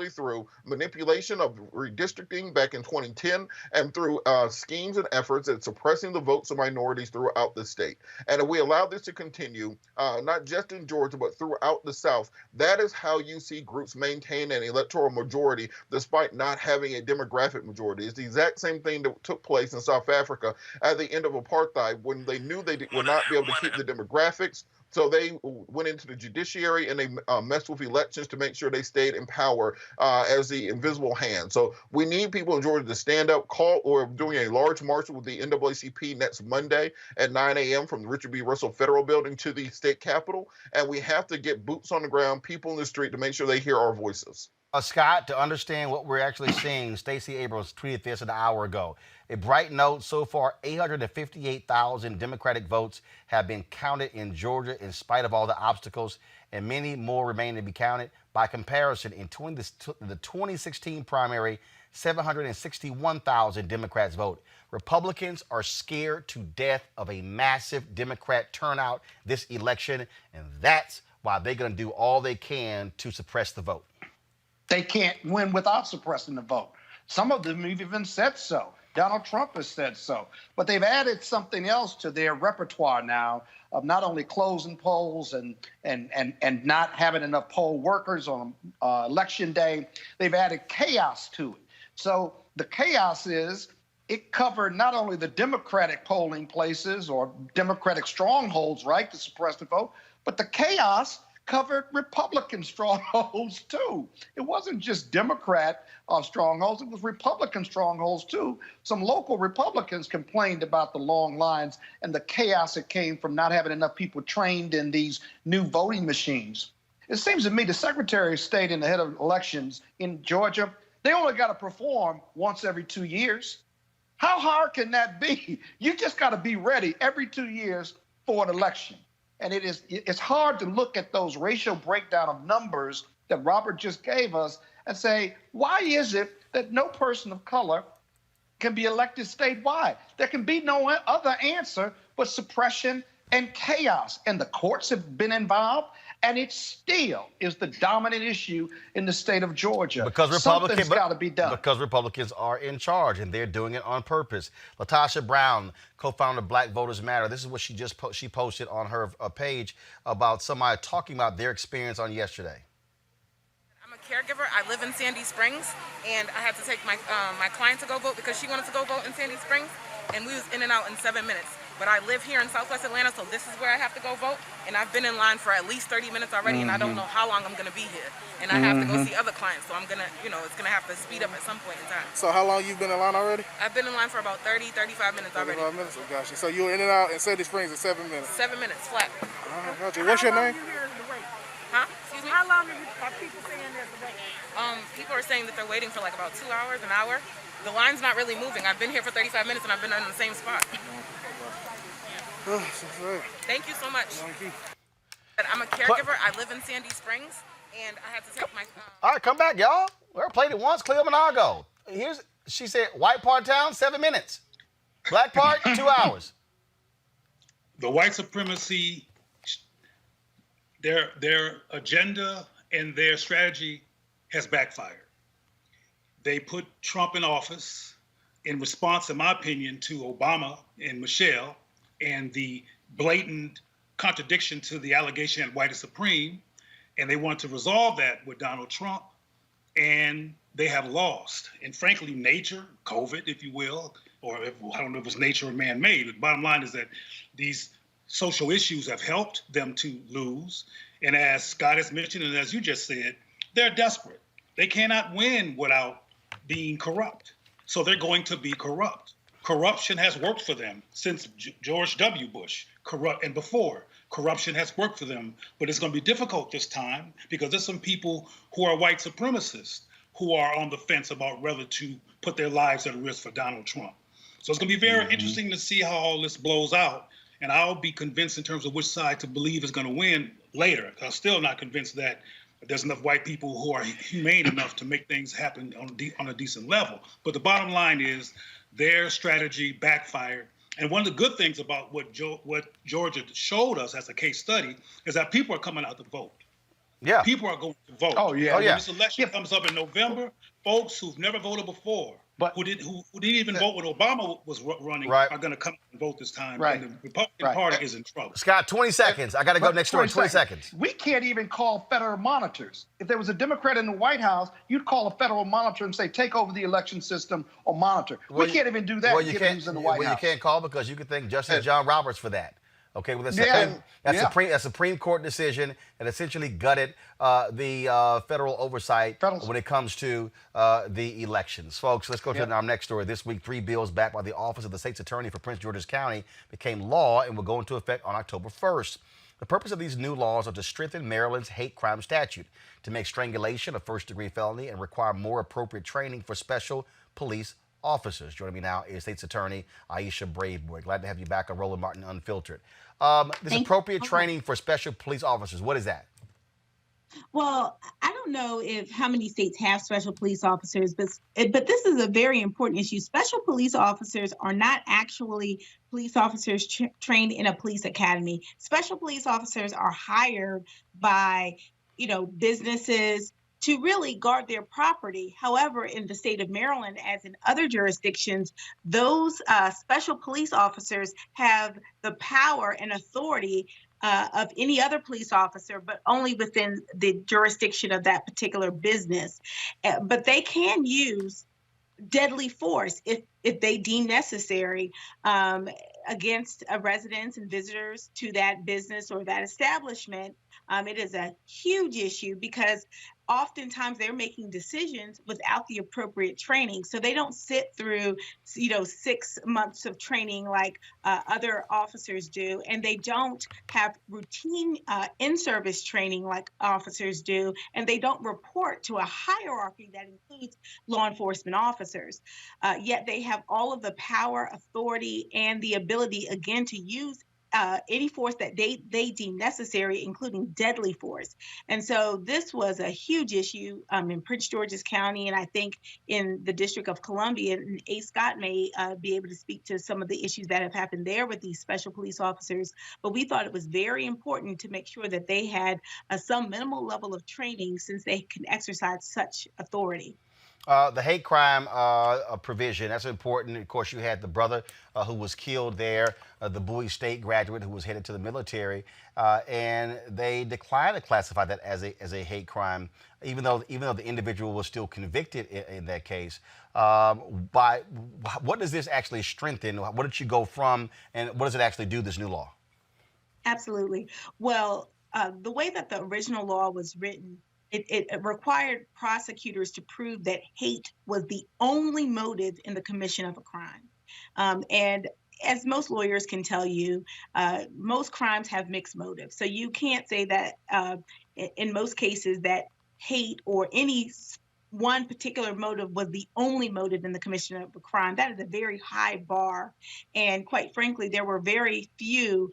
through manipulation of redistricting back in 2010 and through schemes and efforts at suppressing the votes of minorities throughout the state. And if we allow this to continue, not just in Georgia, but throughout the South, that is how you see groups maintain an electoral majority despite not having a demographic majority. It's the exact same thing that took place in South Africa at the end of apartheid when they knew they would not be able to keep the demographics. So they went into the judiciary and they messed with elections to make sure they stayed in power as the invisible hand. So we need people in Georgia to stand up, we're doing a large march with the NAACP next Monday at 9 a.m. from the Richard B. Russell Federal Building to the state capitol. And we have to get boots on the ground, people in the street to make sure they hear our voices. Scott, to understand what we're actually seeing, Stacey Abrams tweeted this an hour ago. A bright note, so far 858,000 Democratic votes have been counted in Georgia in spite of all the obstacles, and many more remain to be counted. By comparison, in the 2016 primary, 761,000 Democrats vote. Republicans are scared to death of a massive Democrat turnout this election, and that's why they're going to do all they can to suppress the vote. They can't win without suppressing the vote. Some of them have even said so. Donald Trump has said so. But they've added something else to their repertoire now of not only closing polls and not having enough poll workers on election day, they've added chaos to it. So the chaos is it covered not only the Democratic polling places or Democratic strongholds, right, to suppress the vote, but the chaos covered Republican strongholds too. It wasn't just Democrat strongholds, it was Republican strongholds too. Some local Republicans complained about the long lines and the chaos that came from not having enough people trained in these new voting machines. It seems to me the Secretary of State and the head of elections in Georgia, they only got to perform once every 2 years. How hard can that be? You just got to be ready every 2 years for an election. And it's hard to look at those racial breakdown of numbers that Robert just gave us and say, why is it that no person of color can be elected statewide? There can be no other answer but suppression and chaos. And the courts have been involved, and it still is the dominant issue in the state of Georgia. Because something's got to be done. Because Republicans are in charge, and they're doing it on purpose. Latasha Brown, co-founder of Black Voters Matter. This is what she posted on her page about somebody talking about their experience on yesterday. I'm a caregiver. I live in Sandy Springs, and I had to take my client to go vote because she wanted to go vote in Sandy Springs, and we was in and out in 7 minutes. But I live here in Southwest Atlanta, so this is where I have to go vote. And I've been in line for at least 30 minutes already, and I don't know how long I'm going to be here. And I have to go see other clients, so I'm going to, it's going to have to speed up at some point in time. So how long you been in line already? I've been in line for about 30, 35 minutes already. 35 minutes, oh, gosh. So you were in and out in Sandy Springs in 7 minutes? 7 minutes, flat. Gotcha. What's your name? Huh? Excuse me? How long are people saying there's a wait? People are saying that they're waiting for like about 2 hours, an hour. The line's not really moving. I've been here for 35 minutes, and I've been in the same spot. Thank you so much. Thank you. I'm a caregiver. I live in Sandy Springs, and I had to take my... All right, come back, y'all. We played it once, Cleo Monago. She said, white part of town, 7 minutes. Black part, 2 hours. The white supremacy, their agenda and their strategy has backfired. They put Trump in office in response, in my opinion, to Obama and Michelle and the blatant contradiction to the allegation at white is supreme, and they want to resolve that with Donald Trump, and they have lost. And frankly, nature, COVID, if you will, or I don't know if it's nature or man-made, but the bottom line is that these social issues have helped them to lose. And as Scott has mentioned, and as you just said, they're desperate. They cannot win without being corrupt. So they're going to be corrupt. Corruption has worked for them since George W. Bush, and before. Corruption has worked for them, but it's going to be difficult this time because there's some people who are white supremacists who are on the fence about whether to put their lives at risk for Donald Trump. So it's going to be very interesting to see how all this blows out. And I'll be convinced in terms of which side to believe is going to win later. I'm still not convinced that there's enough white people who are humane enough to make things happen on a decent level. But the bottom line is their strategy backfired. And one of the good things about what Georgia showed us as a case study is that people are coming out to vote. Yeah. People are going to vote. Oh, yeah. When this election comes up in November, folks who've never voted before, who didn't even vote when Obama was running, are going to come and vote this time. Right. And the Republican Party is in trouble. Scott, 20 seconds. I got to go next door. 20 seconds. We can't even call federal monitors. If there was a Democrat in the White House, you'd call a federal monitor and say, take over the election system or monitor. We can't even do that. Well, you can't. Who's in the White House. You can't call because you could thank Justice John Roberts for that. Okay, well, that's Supreme Court decision that essentially gutted the federal oversight when it comes to the elections. Folks, let's go to our next story. This week, 3 bills backed by the Office of the State's Attorney for Prince George's County became law and will go into effect on October 1st. The purpose of these new laws are to strengthen Maryland's hate crime statute, to make strangulation a first-degree felony and require more appropriate training for special police officers. Joining me now is State's Attorney Aisha Braveboy. Glad to have you back on Roland Martin Unfiltered. This appropriate training for special police officers, what is that? Well, I don't know how many states have special police officers, but this is a very important issue. Special police officers are not actually police officers trained in a police academy. Special police officers are hired by, businesses to really guard their property. However, in the state of Maryland, as in other jurisdictions, those special police officers have the power and authority of any other police officer, but only within the jurisdiction of that particular business. But they can use deadly force if they deem necessary against residents and visitors to that business or that establishment. It is a huge issue because oftentimes they're making decisions without the appropriate training. So they don't sit through, 6 months of training like other officers do. And they don't have routine in-service training like officers do. And they don't report to a hierarchy that includes law enforcement officers. Yet they have all of the power, authority, and the ability, again, to use any force that they deem necessary, including deadly force. And so this was a huge issue in Prince George's County, and I think in the District of Columbia. And A. Scott may be able to speak to some of the issues that have happened there with these special police officers. But we thought it was very important to make sure that they had some minimal level of training since they can exercise such authority. The hate crime provision, that's important. Of course, you had the brother who was killed there, the Bowie State graduate who was headed to the military, and they declined to classify that as a hate crime, even though the individual was still convicted in that case. What does this actually strengthen? What did you go from, and what does it actually do, this new law? Absolutely. Well, the way that the original law was written, it required prosecutors to prove that hate was the only motive in the commission of a crime. And as most lawyers can tell you, most crimes have mixed motives. So you can't say that in most cases that hate or any one particular motive was the only motive in the commission of a crime. That is a very high bar. And quite frankly, there were very few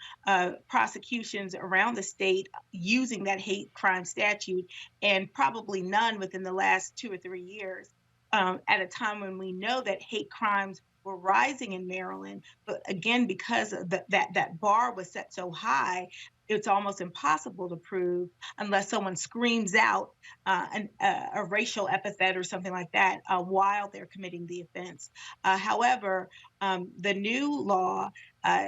prosecutions around the state using that hate crime statute, and probably none within the last 2 or 3 years, at a time when we know that hate crimes were rising in Maryland. But again, because of that bar was set so high, it's almost impossible to prove unless someone screams out a racial epithet or something like that while they're committing the offense. However, the new law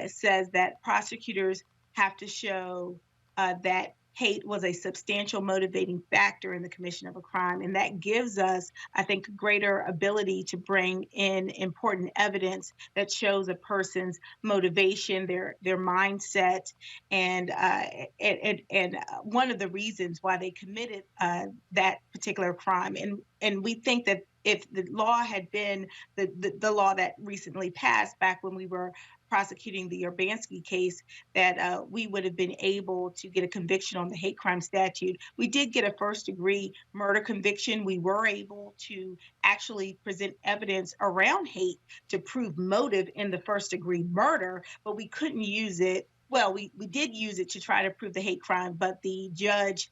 says that prosecutors have to show that hate was a substantial motivating factor in the commission of a crime. And that gives us, I think, greater ability to bring in important evidence that shows a person's motivation, their mindset, and one of the reasons why they committed that particular crime. And we think that if the law had been the law that recently passed back when we were prosecuting the Urbanski case, that we would have been able to get a conviction on the hate crime statute. We did get a first-degree murder conviction. We were able to actually present evidence around hate to prove motive in the first-degree murder, but we couldn't use it. Well, we did use it to try to prove the hate crime, but the judge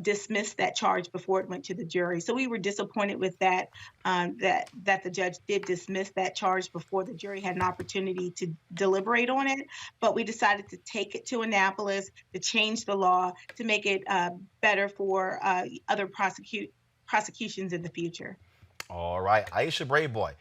dismissed that charge before it went to the jury. So we were disappointed with that, that the judge did dismiss that charge before the jury had an opportunity to deliberate on it. But we decided to take it to Annapolis, to change the law, to make it better for other prosecutions in the future. All right. Aisha Braveboy,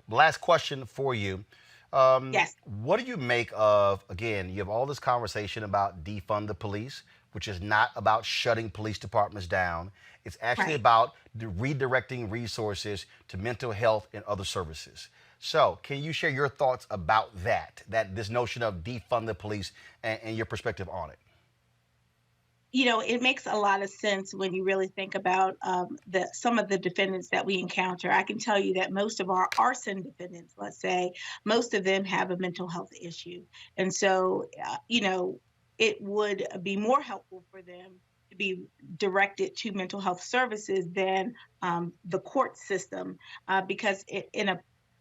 last question for you. Yes. What do you make of, again, you have all this conversation about defund the police, which is not about shutting police departments down. It's actually about redirecting resources to mental health and other services. So can you share your thoughts about that this notion of defund the police and your perspective on it? You know, it makes a lot of sense when you really think about some of the defendants that we encounter. I can tell you that most of our arson defendants, let's say, most of them have a mental health issue. And so, you know, it would be more helpful for them to be directed to mental health services than the court system, because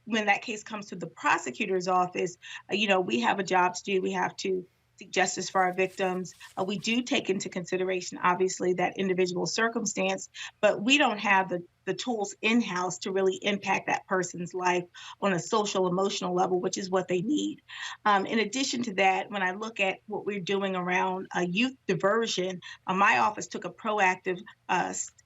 when that case comes to the prosecutor's office, you know, we have a job to do. We have to seek justice for our victims. We do take into consideration, obviously, that individual circumstance, but we don't have the tools in-house to really impact that person's life on a social, emotional level, which is what they need. In addition to that, when I look at what we're doing around youth diversion, my office took a proactive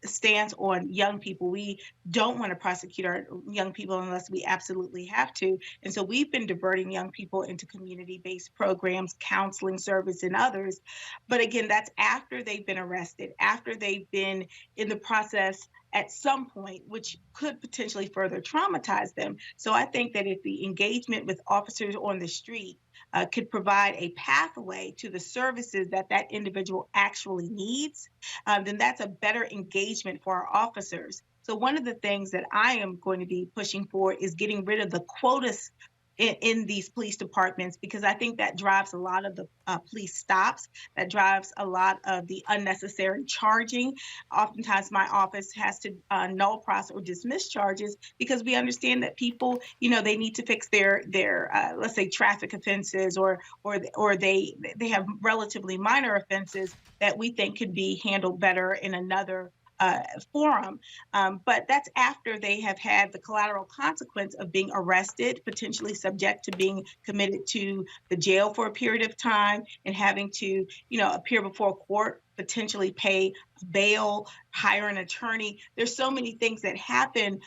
stance on young people. We don't want to prosecute our young people unless we absolutely have to. And so we've been diverting young people into community-based programs, counseling service, and others. But again, that's after they've been arrested, after they've been in the process at some point, which could potentially further traumatize them. So I think that if the engagement with officers on the street could provide a pathway to the services that that individual actually needs, then that's a better engagement for our officers. So one of the things that I am going to be pushing for is getting rid of the quotas in these police departments, because I think that drives a lot of the police stops, that drives a lot of the unnecessary charging. Oftentimes my office has to null process or dismiss charges because we understand that people, you know, they need to fix their let's say traffic offenses, or they have relatively minor offenses that we think could be handled better in another forum. But that's after they have had the collateral consequence of being arrested, potentially subject to being committed to the jail for a period of time, and having to, you know, appear before court, potentially pay bail, hire an attorney. There's so many things that happen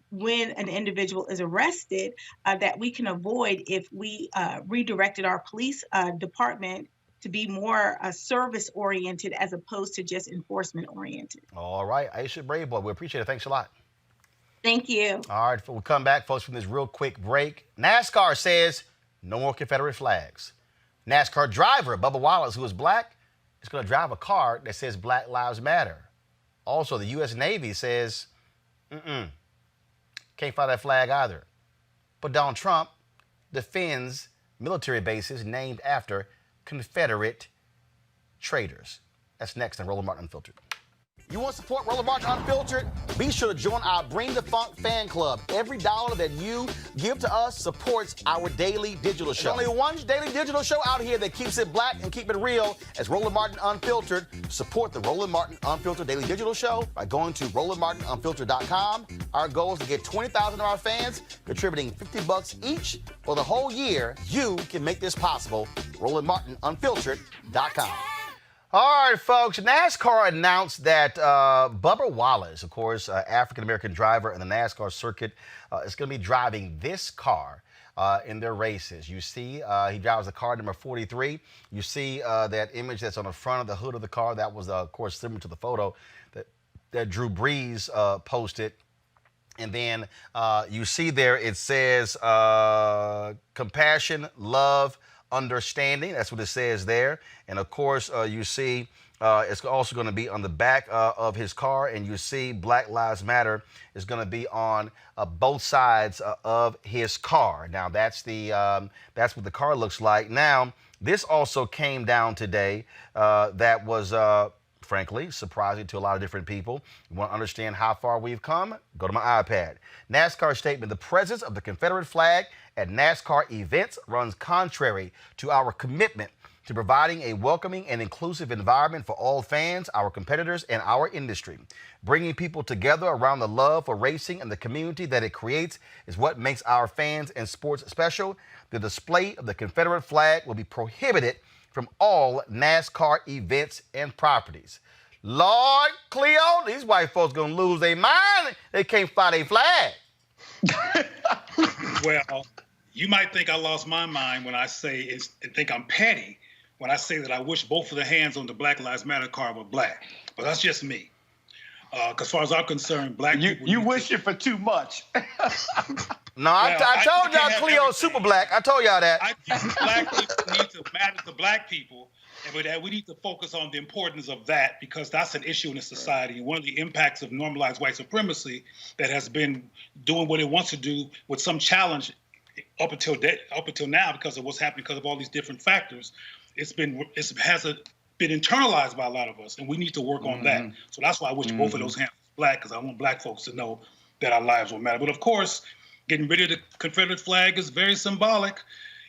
when an individual is arrested that we can avoid if we redirected our police department to be more service-oriented as opposed to just enforcement-oriented. All right, Aisha Braveboy, we appreciate it. Thanks a lot. Thank you. All right, we'll come back, folks, from this real quick break. NASCAR says no more Confederate flags. NASCAR driver Bubba Wallace, who is black, is going to drive a car that says Black Lives Matter. Also, the U.S. Navy says, can't fly that flag either. But Donald Trump defends military bases named after Confederate traitors. That's next on Roland Martin Unfiltered. You want to support Roland Martin Unfiltered? Be sure to join our Bring the Funk fan club. Every dollar that you give to us supports our daily digital show. There's only one daily digital show out here that keeps it black and keep it real as Roland Martin Unfiltered. Support the Roland Martin Unfiltered daily digital show by going to RolandMartinUnfiltered.com. Our goal is to get 20,000 of our fans contributing $50 each for the whole year. You can make this possible. RolandMartinUnfiltered.com. All right, folks. NASCAR announced that Bubba Wallace, of course, African-American driver in the NASCAR circuit, is going to be driving this car in their races. You see, he drives the car number 43. You see that image that's on the front of the hood of the car. That was, of course, similar to the photo that Drew Brees posted. And then you see there, it says compassion, love, understanding. That's what it says there. And of course, you see it's also going to be on the back of his car. And you see Black Lives Matter is going to be on both sides of his car. Now, that's what the car looks like. Now, this also came down today. That was frankly surprising to a lot of different people. You want to understand how far we've come? Go to my iPad. NASCAR statement: the presence of the Confederate flag at NASCAR events runs contrary to our commitment to providing a welcoming and inclusive environment for all fans, our competitors, and our industry. Bringing people together around the love for racing and the community that it creates is what makes our fans and sports special. The display of the Confederate flag will be prohibited from all NASCAR events and properties. Lord Cleo, these white folks gonna lose their mind. They can't fly their flag. Well, you might think I lost my mind when I say and think I'm petty when I say that I wish both of the hands on the Black Lives Matter card were black. But that's just me. As far as I'm concerned, black people... You wish it for too much. No, I told y'all Cleo's super black. I told y'all that. I think black people need to matter to black people, and that we need to focus on the importance of that, because that's an issue in the society. One of the impacts of normalized white supremacy that has been doing what it wants to do with some challenge up until now, because of what's happening, because of all these different factors, it hasn't been internalized by a lot of us, and we need to work on that. So that's why I wish both of those hands were black, because I want black folks to know that our lives will matter. But of course, getting rid of the Confederate flag is very symbolic,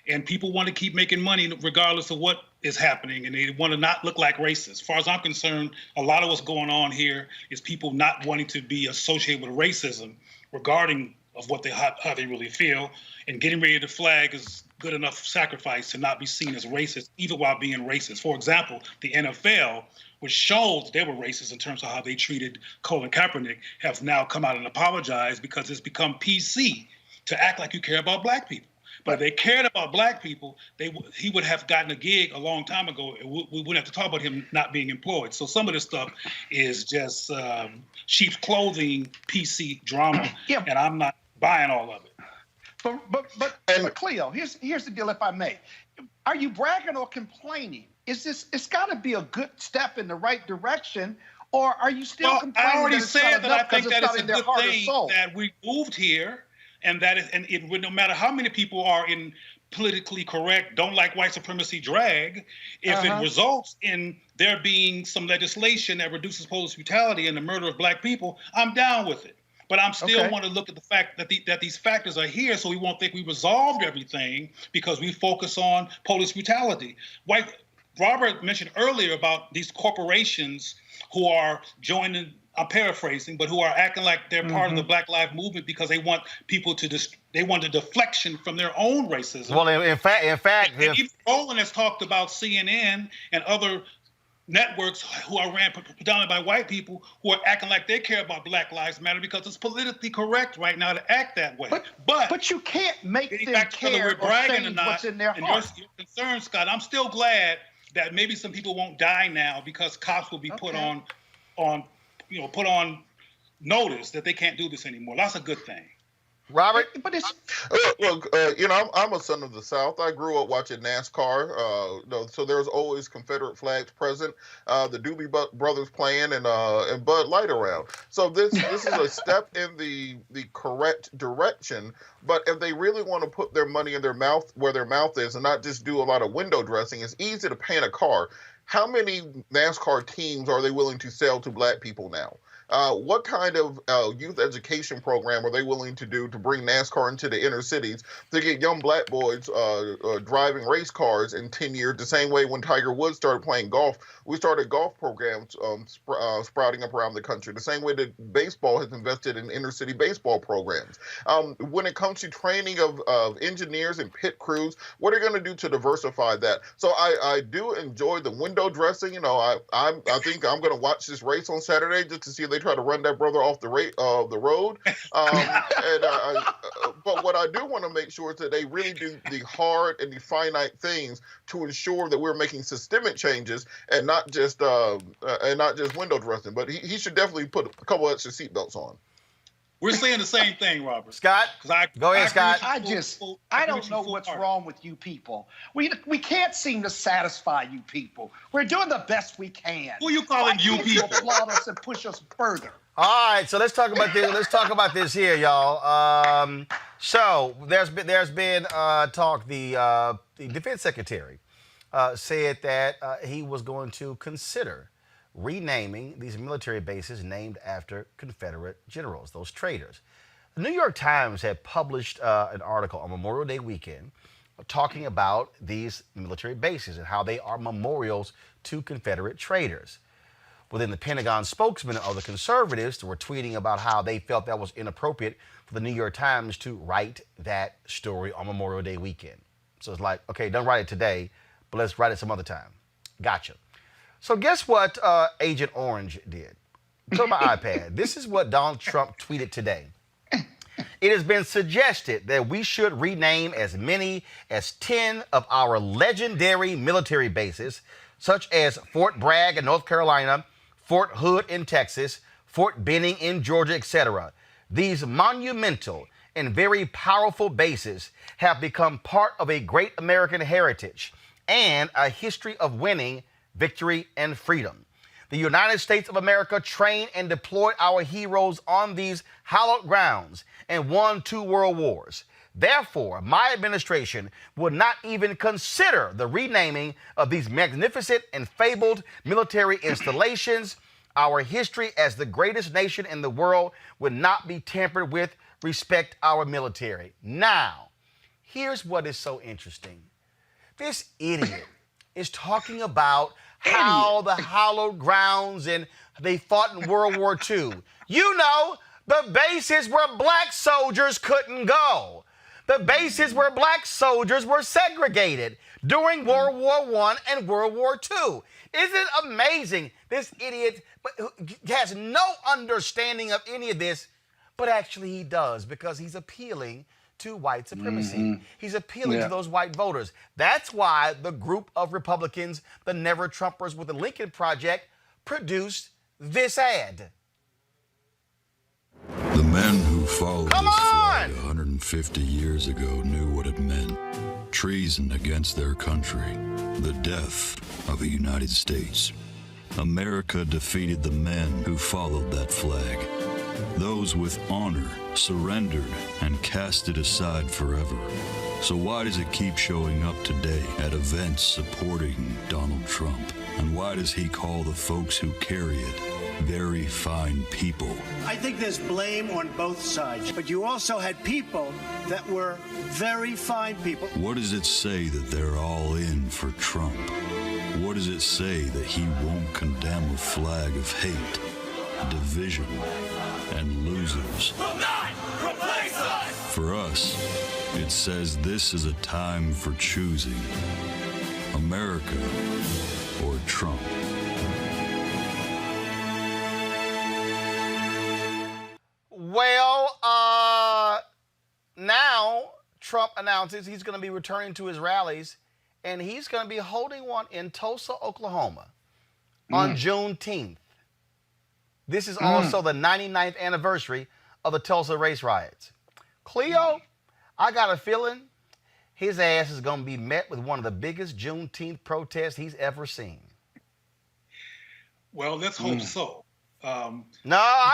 and people want to keep making money regardless of what is happening, and they want to not look like racists. As far as I'm concerned, a lot of what's going on here is people not wanting to be associated with racism regarding of how they really feel, and getting rid of the flag is good enough sacrifice to not be seen as racist, even while being racist. For example, the NFL, which showed they were racist in terms of how they treated Colin Kaepernick, have now come out and apologized because it's become PC to act like you care about black people. But if they cared about black people, he would have gotten a gig a long time ago. We wouldn't have to talk about him not being employed. So some of this stuff is just sheep's clothing, PC drama, and I'm not buying all of it. But Cleo, here's the deal, if I may. Are you bragging or complaining? It's got to be a good step in the right direction, or are you still complaining? I already said that I think that it's a good good thing that we moved here, and no matter how many people are in politically correct, don't like white supremacy drag, if it results in there being some legislation that reduces police brutality and the murder of black people, I'm down with it. But I'm still want to look at the fact that these factors are here, so we won't think we resolved everything because we focus on police brutality. Robert mentioned earlier about these corporations who are joining, I'm paraphrasing, but who are acting like they're part of the Black Lives Movement because they want people they want a deflection from their own racism. Well, in fact, even Roland has talked about CNN and other networks who are ran predominantly by white people who are acting like they care about Black Lives Matter because it's politically correct right now to act that way. But you can't make them care or change what's in their heart. Your concern, Scott, I'm still glad that maybe some people won't die now because cops will be put on notice that they can't do this anymore. That's a good thing. Robert? But it's... Look, I'm a son of the South. I grew up watching NASCAR, so there's always Confederate flags present, the Doobie Brothers playing, and Bud Light around. So this is a step in the correct direction. But if they really want to put their money in their mouth where their mouth is and not just do a lot of window dressing, it's easy to paint a car. How many NASCAR teams are they willing to sell to black people now? What kind of youth education program are they willing to do to bring NASCAR into the inner cities to get young black boys driving race cars in 10 years? The same way when Tiger Woods started playing golf, we started golf programs sprouting up around the country. The same way that baseball has invested in inner city baseball programs. When it comes to training of engineers and pit crews, what are you going to do to diversify that? So I do enjoy the window dressing. You know, I think I'm going to watch this race on Saturday just to see if they try to run that brother off the road. But what I do want to make sure is that they really do the hard and the finite things to ensure that we're making systemic changes and not just window dressing. But he should definitely put a couple extra seatbelts on. We're saying the same thing, Robert. Scott, go ahead, Scott. I don't know what's wrong with you people. We can't seem to satisfy you people. We're doing the best we can. Who are you calling you people? Applaud us and push us further. All right, so let's talk about this. Let's talk about this here, y'all. So there's been talk. The defense secretary said that he was going to consider renaming these military bases named after Confederate generals, those traitors. The New York Times had published an article on Memorial Day weekend talking about these military bases and how they are memorials to Confederate traitors. Within the Pentagon, spokesmen of the conservatives were tweeting about how they felt that was inappropriate for the New York Times to write that story on Memorial Day weekend. So it's like, okay, don't write it today, but let's write it some other time. Gotcha. So guess what Agent Orange did? Go to my iPad. This is what Donald Trump tweeted today. It has been suggested that we should rename as many as 10 of our legendary military bases, such as Fort Bragg in North Carolina, Fort Hood in Texas, Fort Benning in Georgia, etc. These monumental and very powerful bases have become part of a great American heritage and a history of winning, victory, and freedom. The United States of America trained and deployed our heroes on these hallowed grounds and won 2 world wars. Therefore, my administration would not even consider the renaming of these magnificent and fabled military installations. Our history as the greatest nation in the world would not be tampered with. Respect our military. Now, here's what is so interesting. This idiot is talking about how the hallowed grounds and they fought in World War II. You know, the bases where black soldiers couldn't go. The bases where black soldiers were segregated during World War I and World War II. Isn't it amazing? This idiot has no understanding of any of this, but actually he does because he's appealing to white supremacy. Mm-hmm. He's appealing to those white voters. That's why the group of Republicans, the Never Trumpers with the Lincoln Project, produced this ad. The men who followed this flag 150 years ago knew what it meant. Treason against their country. The death of the United States. America defeated the men who followed that flag. Those with honor surrendered and cast it aside forever. So why does it keep showing up today at events supporting Donald Trump? And why does he call the folks who carry it very fine people? I think there's blame on both sides, but you also had people that were very fine people. What does it say that they're all in for Trump? What does it say that he won't condemn a flag of hate, division, and losers? Will not replace us! For us, it says this is a time for choosing America or Trump. Well, now Trump announces he's going to be returning to his rallies, and he's going to be holding one in Tulsa, Oklahoma on Juneteenth. This is also the 99th anniversary of the Tulsa race riots. Cleo, I got a feeling his ass is going to be met with one of the biggest Juneteenth protests he's ever seen. Well, let's hope so. I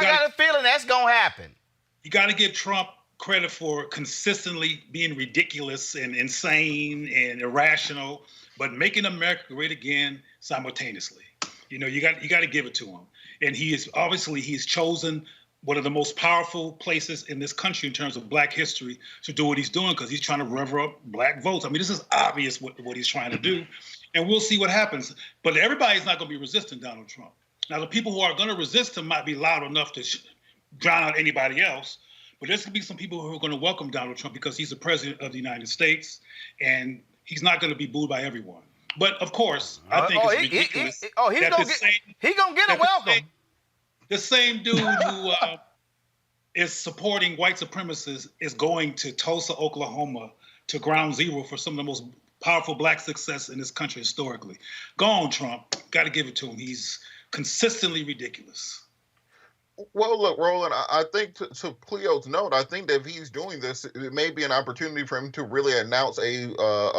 got a feeling that's going to happen. You got to give Trump credit for consistently being ridiculous and insane and irrational, but making America great again simultaneously. You know, you got to give it to him. And he's chosen one of the most powerful places in this country in terms of Black history to do what he's doing, because he's trying to rev up Black votes. I mean, this is obvious what he's trying to do, and we'll see what happens. But everybody's not going to be resisting Donald Trump. Now, the people who are going to resist him might be loud enough to drown out anybody else, but there's going to be some people who are going to welcome Donald Trump because he's the president of the United States, and he's not going to be booed by everyone. But, of course, I think it's ridiculous. He's going to get a welcome. The same dude who is supporting white supremacists is going to Tulsa, Oklahoma, to ground zero for some of the most powerful Black success in this country historically. Go on, Trump. Got to give it to him. He's consistently ridiculous. Well, look, Roland, I think to Cleo's note, I think that if he's doing this, it may be an opportunity for him to really announce a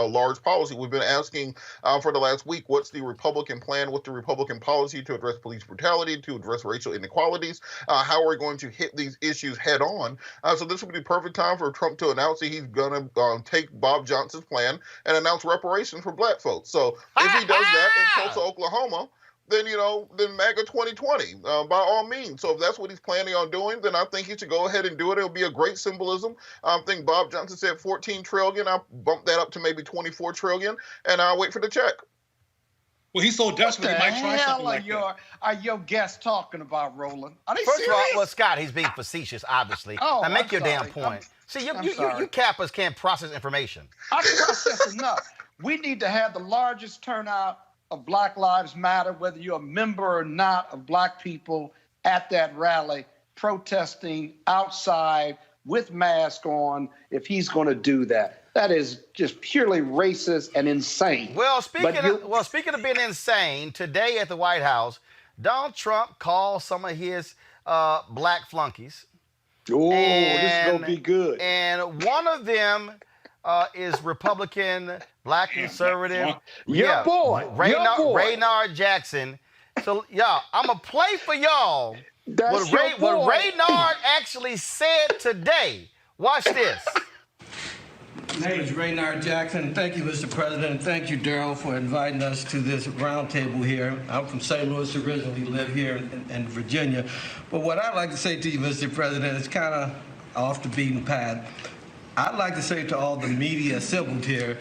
large policy. We've been asking for the last week, what's the Republican plan, what's the Republican policy to address police brutality, to address racial inequalities, how are we going to hit these issues head on? So this would be the perfect time for Trump to announce that he's going to take Bob Johnson's plan and announce reparations for Black folks. So if he does that in Tulsa, Oklahoma, then, then MAGA 2020, by all means. So if that's what he's planning on doing, then I think he should go ahead and do it. It'll be a great symbolism. I think Bob Johnson said 14 trillion. I'll bump that up to maybe 24 trillion, and I'll wait for the check. Well, he's so desperate he might try something like that. Are your guests talking about, Roland? Are they First serious? of all, well, Scott, he's being facetious, obviously. Oh, now make I'm your sorry. damn point. See, you sorry. Kappas can't process information. I process enough. We need to have the largest turnout of Black Lives Matter, whether you're a member or not of Black people at that rally, protesting outside with mask on, if he's going to do that. That is just purely racist and insane. Well, speaking of being insane, today at the White House, Donald Trump called some of his Black flunkies. Oh, this is going to be good. And one of them is Republican, Black conservative. Your boy. Raynard Jackson. So, y'all, I'm going to play for y'all what Raynard actually said today. Watch this. My name is Raynard Jackson. Thank you, Mr. President. Thank you, Daryl, for inviting us to this roundtable here. I'm from St. Louis, originally live here in Virginia. But what I'd like to say to you, Mr. President, is kind of off the beaten path. I'd like to say to all the media assembled here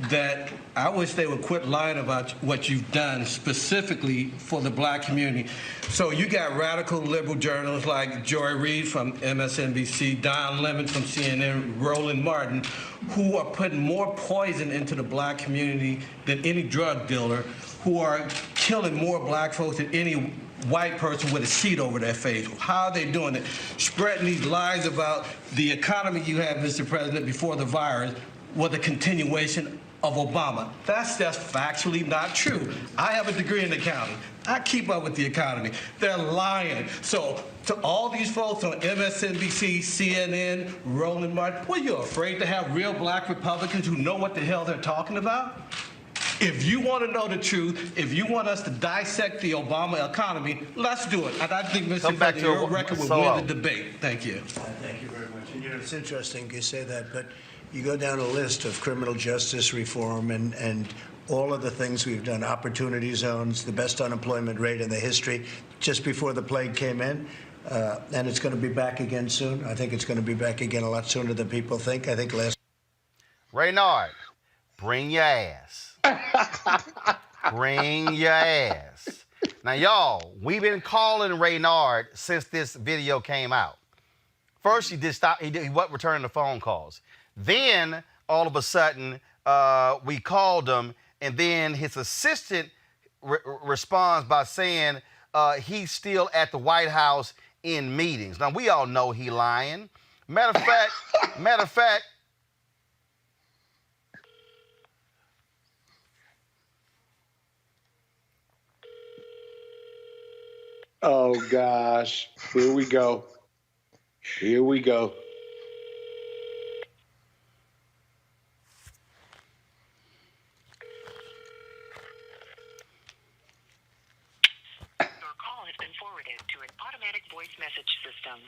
that I wish they would quit lying about what you've done specifically for the Black community. So you got radical liberal journalists like Joy Reid from MSNBC, Don Lemon from CNN, Roland Martin, who are putting more poison into the Black community than any drug dealer, who are killing more Black folks than any white person with a sheet over their face. How are they doing it? Spreading these lies about the economy you had, Mr. President, before the virus was a continuation of Obama. That's just factually not true. I have a degree in accounting. I keep up with the economy. They're lying. So to all these folks on MSNBC, CNN, Roland Martin, what, you're afraid to have real Black Republicans who know what the hell they're talking about? If you want to know the truth, if you want us to dissect the Obama economy, let's do it. And I think, Mr. President, your record will win the debate. Thank you. Thank you very much. And, it's interesting you say that, but you go down a list of criminal justice reform and all of the things we've done, opportunity zones, the best unemployment rate in the history, just before the plague came in. And it's going to be back again soon. I think it's going to be back again a lot sooner than people think. I think last... Raynard, bring your ass. Bring your ass. Now, y'all, we've been calling Raynard since this video came out. First, he wasn't returning the phone calls. Then, all of a sudden, we called him, and then his assistant responds by saying he's still at the White House in meetings. Now, we all know he lying. Matter of fact, oh, gosh. Here we go. Here we go. Your call has been forwarded to an automatic voice message system.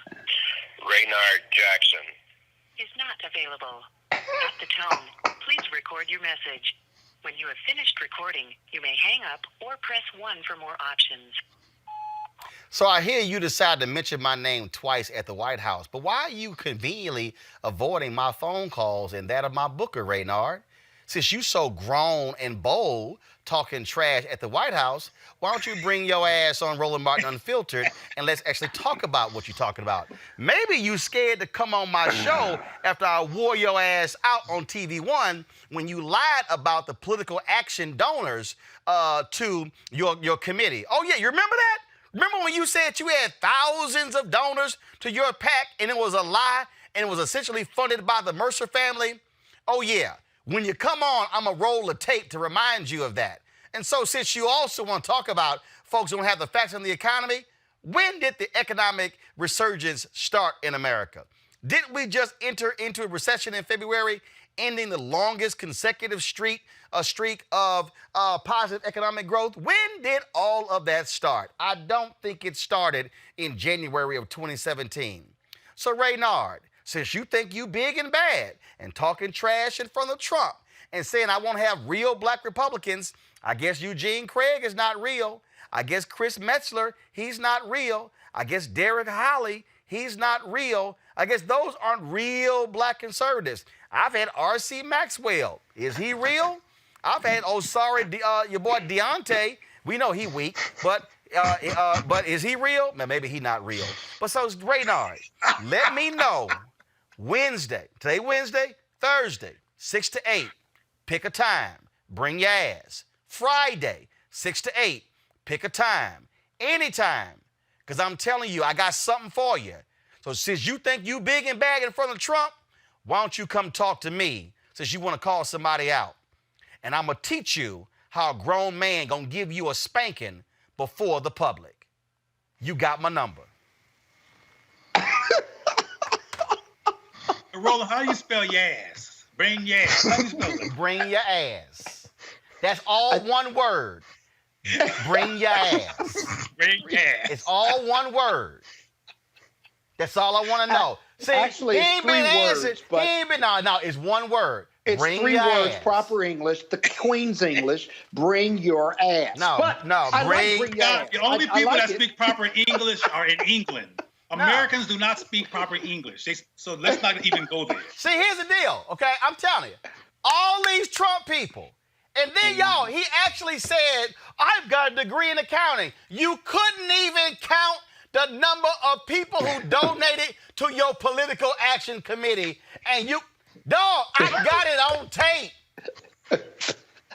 Raynard Jackson Is not available. At the tone, please record your message. When you have finished recording, you may hang up or press 1 for more options. So I hear you decide to mention my name twice at the White House, but why are you conveniently avoiding my phone calls and that of my booker, Raynard? Since you so grown and bold talking trash at the White House, why don't you bring your ass on Roland Martin Unfiltered and let's actually talk about what you're talking about? Maybe you scared to come on my show after I wore your ass out on TV One when you lied about the political action donors to your committee. Oh yeah, you remember that? Remember when you said you had thousands of donors to your PAC and it was a lie and it was essentially funded by the Mercer family? Oh yeah. When you come on, I'm going to roll the tape to remind you of that. And so since you also want to talk about folks who don't have the facts on the economy, when did the economic resurgence start in America? Didn't we just enter into a recession in February, ending the longest consecutive streak of positive economic growth? When did all of that start? I don't think it started in January of 2017. So Raynard, since you think you big and bad and talking trash in front of Trump and saying I won't have real black Republicans, I guess Eugene Craig is not real. I guess Chris Metzler, he's not real. I guess Derek Holley, he's not real. I guess those aren't real black conservatives. I've had R.C. Maxwell. Is he real? I've had, your boy Deontay. We know he weak, but is he real? Now, maybe he not real. But so, Raynard, let me know. Wednesday, today Wednesday, Thursday, 6 to 8, pick a time, bring your ass. Friday, 6 to 8, pick a time, anytime, because I'm telling you, I got something for you. So since you think you big and bad in front of Trump, why don't you come talk to me since you want to call somebody out? And I'm going to teach you how a grown man going to give you a spanking before the public. You got my number. Roland, how do you spell your ass? Bring your ass. How do you spell that? Bring your ass. That's all one word. Bring your ass. Bring your ass. It's all one word. That's all I want to know. See, actually, he ain't it's been three answered. words, but he ain't been, no, it's one word. It's bring three your words, ass. proper English, the Queen's English. Bring your ass. No, but no, I bring like your ass. The only I people like that it. speak proper English are in England. Americans do not speak proper English. So let's not even go there. See, here's the deal, okay? I'm telling you. All these Trump people, and then y'all, he actually said, I've got a degree in accounting. You couldn't even count the number of people who donated to your political action committee. And you, dog, I got it on tape.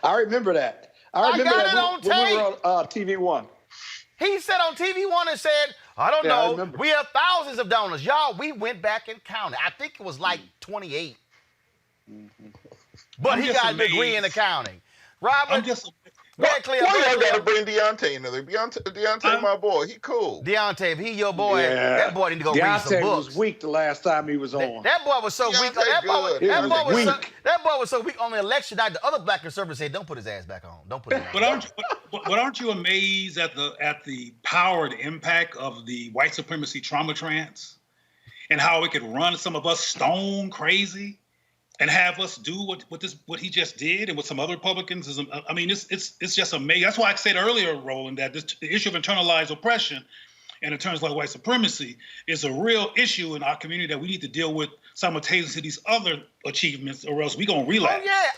I remember that. I remember got that it on when we were on TV One. He said on TV One and said, I don't know, we have thousands of donors. Y'all, we went back and counted. I think it was like 28. But he got a degree in accounting. Robert, why y'all gotta bring Deontay in there? Deontay, my boy, he cool. Deontay, if he your boy, that boy need to go read some Deontay books. was weak the last time he was on. That boy was so weak. That boy was so weak on the election night. The other black conservatives said, "Don't put his ass back on. Don't put his ass." But aren't you amazed at the power and impact of the white supremacy trauma trance, and how it could run some of us stone crazy, and have us do what he just did, and what some other Republicans is. I mean, it's just amazing. That's why I said earlier, Roland, that the issue of internalized oppression and in terms like white supremacy is a real issue in our community that we need to deal with simultaneously to these other achievements, or else we're going to relapse. Oh, yeah.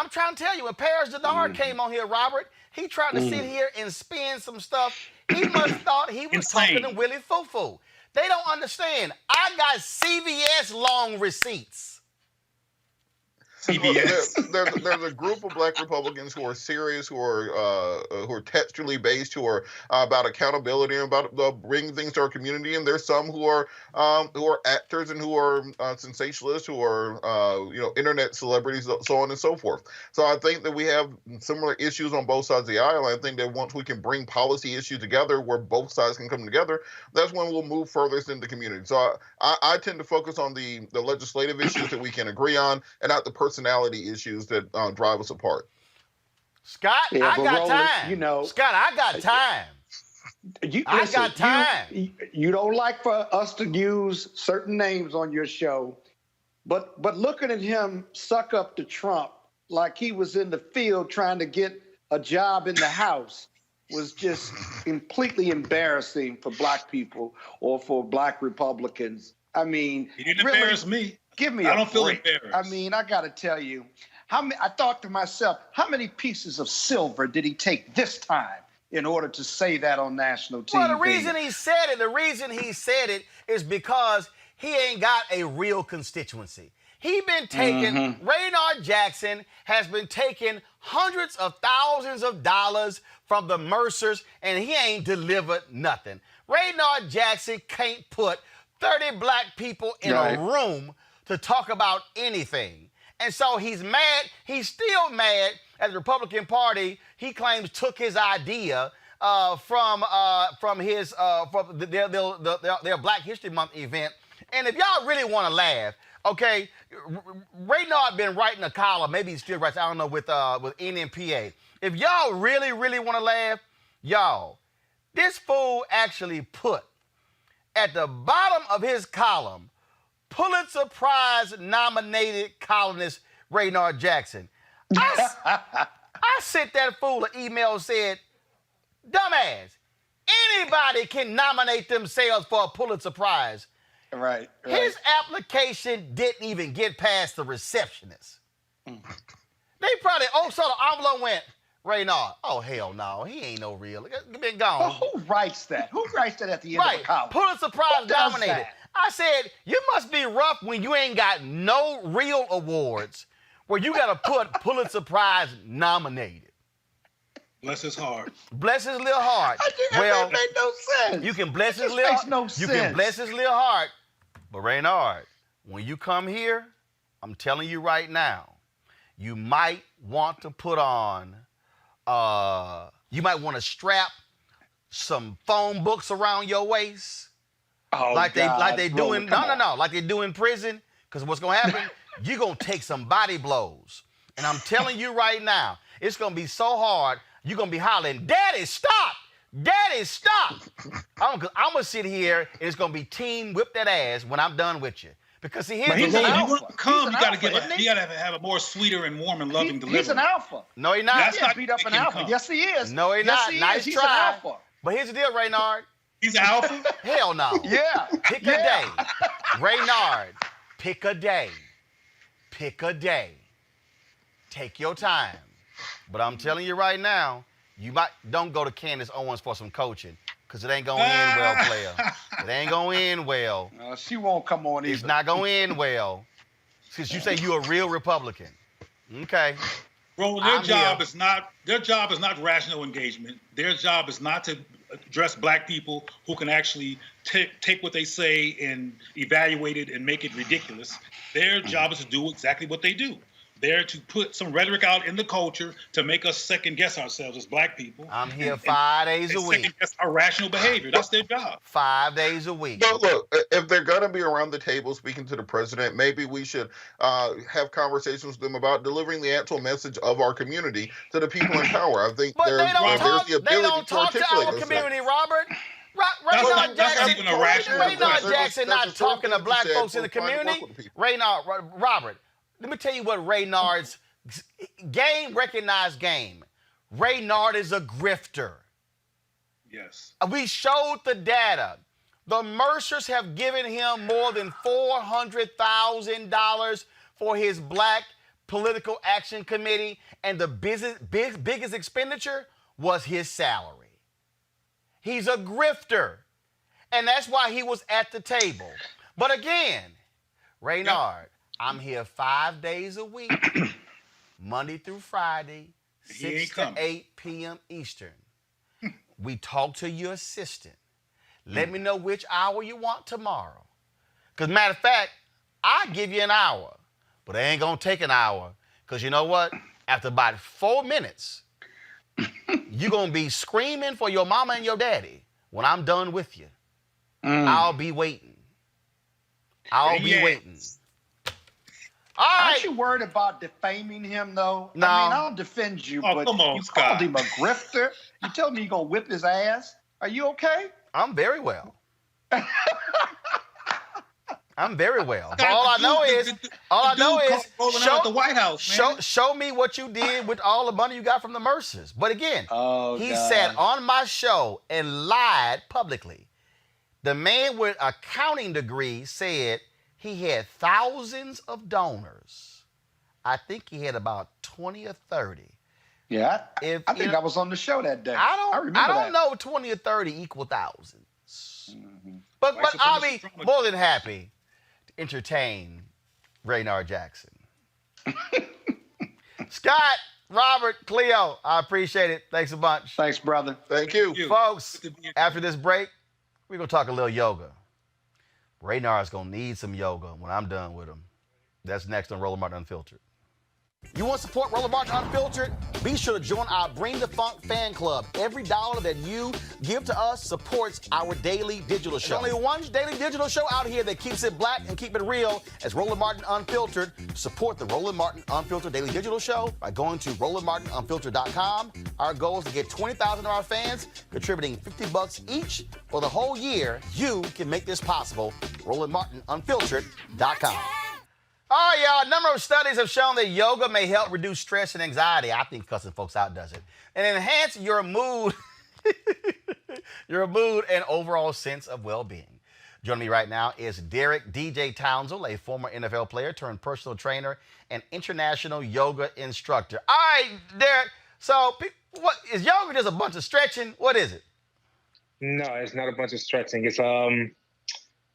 I'm trying to tell you, when Paris Denard came on here, Robert, he tried to sit here and spin some stuff. He must have thought he was talking to Willie Foo-Foo. They don't understand. I got CVS long receipts. There's a group of black Republicans who are serious, who are textually based, who are about accountability and about bringing things to our community. And there's some who are actors and who are sensationalists, who are internet celebrities, so on and so forth. So I think that we have similar issues on both sides of the aisle. I think that once we can bring policy issues together, where both sides can come together, that's when we'll move furthest in the community. So I tend to focus on the legislative issues that we can agree on, and not the personality issues that drive us apart. Scott, I got time. Scott, I got time. I got time. You don't like for us to use certain names on your show, but looking at him suck up to Trump like he was in the field trying to get a job in the House, was just completely embarrassing for black people or for black Republicans. I mean, he didn't really, embarrass me. Give me I a don't feel break. embarrassed. I mean, I got to tell you, I thought to myself, how many pieces of silver did he take this time in order to say that on national TV? Well, the reason he said it is because he ain't got a real constituency. He been taking, Raynard Jackson has been taking hundreds of thousands of dollars from the Mercers, and he ain't delivered nothing. Raynard Jackson can't put 30 black people in a room to talk about anything. And so he's mad. He's still mad at the Republican Party. He claims took his idea from their Black History Month event. And if y'all really want to laugh, okay, Raynard been writing a column, maybe he still writes, I don't know, with NMPA. If y'all really, really want to laugh, y'all, this fool actually put at the bottom of his column, Pulitzer Prize nominated columnist Raynard Jackson. I sent that fool an email and said, dumbass, anybody can nominate themselves for a Pulitzer Prize. Right. His application didn't even get past the receptionist. They probably, so the envelope went, Raynard, oh, hell no, he ain't no real. Been gone. Well, who writes that? Who writes that at the end of a column? Pulitzer Prize nominated. That? I said, you must be rough when you ain't got no real awards where you got to put Pulitzer Prize nominated. Bless his heart. Bless his little heart. That made no sense. You can bless his This little makes no sense. You can bless his little heart. But Raynard, when you come here, I'm telling you right now, you might want to put on, you might want to strap some phone books around your waist. Oh, like they do Roland, in like they do in prison. Because what's gonna happen? You're gonna take some body blows. And I'm telling you right now, it's gonna be so hard, you're gonna be hollering, Daddy, stop! Daddy, stop! I'm gonna sit here and it's gonna be team whip that ass when I'm done with you. Because see, here's If the you thing. want to come, you gotta have a more sweeter and warm and loving delivery. He's an alpha. No, he's not. That's not beat up an alpha. Yes, he is. No, he's not. Nice He's try. an alpha. But here's the deal, Raynard. He's an alpha? Hell no. Yeah. Pick a day. Raynard, pick a day. Pick a day. Take your time. But I'm telling you right now, don't go to Candace Owens for some coaching, because it ain't going to end well, player. It ain't going to end well. She won't come on either. It's not going to end well. Because you say you're a real Republican. Okay. Bro, their job is not rational engagement. Their job is not to address black people who can actually take what they say and evaluate it and make it ridiculous. Their job is to do exactly what they do. They're to put some rhetoric out in the culture to make us second guess ourselves as black people. I'm here 5 days a week. Second guess our rational behavior. That's their job. 5 days a week. But look, if they're going to be around the table speaking to the president, maybe we should have conversations with them about delivering the actual message of our community to the people in power. I think there's the ability to articulate our community, Robert. Raynard Jackson not talking to black folks in the community. Robert, let me tell you what Raynard's recognized game. Raynard is a grifter. Yes. We showed the data. The Mercers have given him more than $400,000 for his Black Political Action Committee, and the biggest expenditure was his salary. He's a grifter, and that's why he was at the table. But again, Raynard, I'm here 5 days a week, Monday through Friday, 6 to 8 p.m. Eastern. We talk to your assistant. Let me know which hour you want tomorrow. Because matter of fact, I'll give you an hour, but it ain't going to take an hour. Because you know what? After about 4 minutes, you're going to be screaming for your mama and your daddy when I'm done with you. I'll be waiting. I'll be waiting. All right. Aren't you worried about defaming him, though? No. I mean, I'll defend you, but come on, you Scott. called him a grifter. You told me you're going to whip his ass. Are you okay? I'm very well. I'm very well. But all I know is rolling out at the White House, man. show me what you did with all the money you got from the Mercers. But again, he sat on my show and lied publicly. The man with an accounting degree said he had thousands of donors. I think he had about 20 or 30. Yeah, I think I was on the show that day. I don't know 20 or 30 equal thousands. But I'll be more than happy to entertain Raynard Jackson. Scott, Robert, Cleo, I appreciate it. Thanks a bunch. Thanks, brother. Thank you. Folks, after this break, we're going to talk a little yoga. Raynard's going to need some yoga when I'm done with him. That's next on Roland Martin Unfiltered. You want to support Roland Martin Unfiltered? Be sure to join our Bring the Funk fan club. Every dollar that you give to us supports our daily digital show. There's only one daily digital show out here that keeps it black and keep it real as Roland Martin Unfiltered. Support the Roland Martin Unfiltered daily digital show by going to RolandMartinUnfiltered.com. Our goal is to get 20,000 of our fans contributing $50 each for the whole year. You can make this possible. RolandMartinUnfiltered.com. All right, y'all. A number of studies have shown that yoga may help reduce stress and anxiety. I think cussing folks out does it. And enhance your mood, and overall sense of well-being. Joining me right now is Derek DJ Townsend, a former NFL player turned personal trainer and international yoga instructor. All right, Derek. So, what is yoga? Just a bunch of stretching? What is it? No, it's not a bunch of stretching.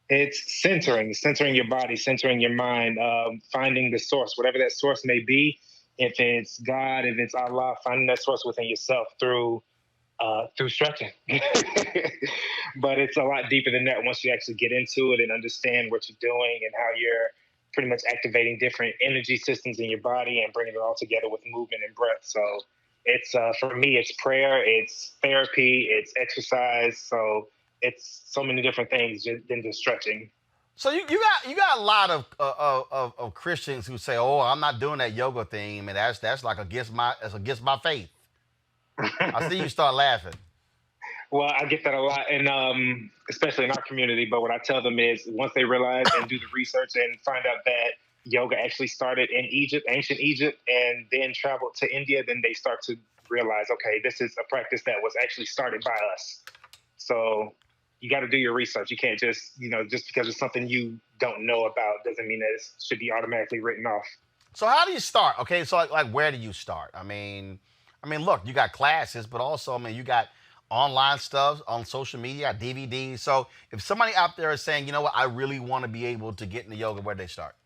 It's centering your body, centering your mind, finding the source, whatever that source may be. If it's God, if it's Allah, finding that source within yourself through stretching. But it's a lot deeper than that once you actually get into it and understand what you're doing and how you're pretty much activating different energy systems in your body and bringing it all together with movement and breath. So it's for me, it's prayer, it's therapy, it's exercise. So it's so many different things than just stretching. So you got a lot of Christians who say, "Oh, I'm not doing that yoga thing, and that's like against my faith." I see you start laughing. Well, I get that a lot, and especially in our community. But what I tell them is, once they realize and do the research and find out that yoga actually started in Egypt, ancient Egypt, and then traveled to India, then they start to realize, okay, this is a practice that was actually started by us. So you got to do your research. You can't just, just because it's something you don't know about doesn't mean that it should be automatically written off. So how do you start? Okay, so like where do you start? I mean, look, you got classes, but also, you got online stuff on social media, DVDs. So if somebody out there is saying, you know what, I really want to be able to get into yoga, where do they start?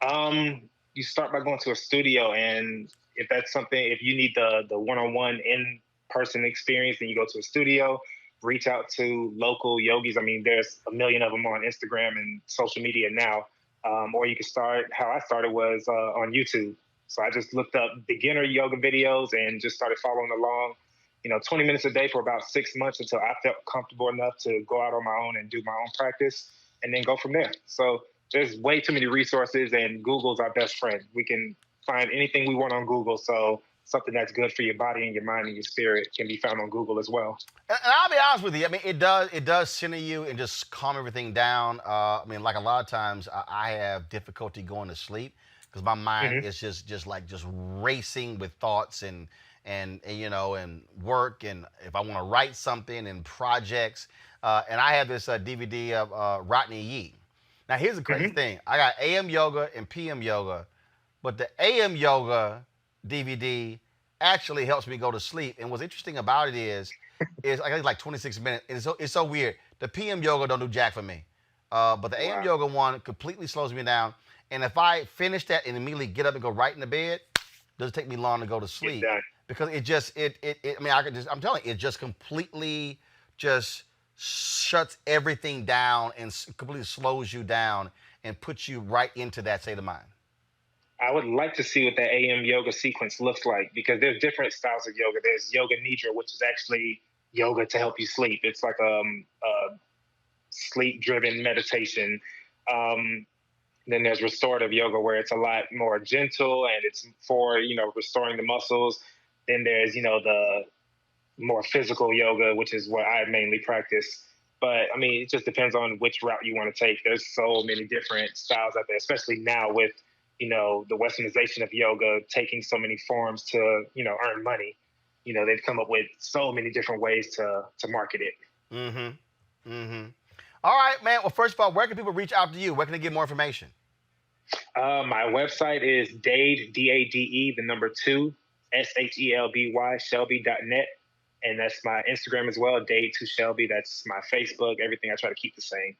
You start by going to a studio, and if that's something, if you need the one-on-one in-person experience, then you go to a studio. Reach out to local yogis. There's a million of them on Instagram and social media now. Or you can start, how I started was on YouTube. So I just looked up beginner yoga videos and just started following along, 20 minutes a day for about 6 months until I felt comfortable enough to go out on my own and do my own practice and then go from there. So there's way too many resources, and Google's our best friend. We can find anything we want on Google. So something that's good for your body and your mind and your spirit can be found on Google as well. And I'll be honest with you. It does center you and just calm everything down. Like a lot of times I have difficulty going to sleep because my mind is just racing with thoughts and work, and if I want to write something and projects. And I have this DVD of Rodney Yee. Now here's the crazy thing. I got AM yoga and PM yoga, but the AM yoga DVD actually helps me go to sleep. And what's interesting about it is I got like 26 minutes. And it's so weird. The PM yoga don't do jack for me. But the AM yoga one completely slows me down. And if I finish that and immediately get up and go right in the bed, it doesn't take me long to go to sleep. Because I'm telling you, it just completely just shuts everything down and completely slows you down and puts you right into that state of mind. I would like to see what that AM yoga sequence looks like, because there's different styles of yoga. There's yoga nidra, which is actually yoga to help you sleep. It's like a sleep-driven meditation. Then there's restorative yoga, where it's a lot more gentle and it's for, restoring the muscles. Then there's, the more physical yoga, which is what I mainly practice. But I mean, it just depends on which route you want to take. There's so many different styles out there, especially now with, you know, the westernization of yoga taking so many forms to, you know, earn money. You know, they've come up with so many different ways to market it. All right, man. Well, first of all, where can people reach out to you? Where can they get more information? My website is Dade, D-A-D-E, the number 2, S-H-E-L-B-Y, Shelby.net. And that's my Instagram as well, Dade2Shelby. That's my Facebook, everything I try to keep the same.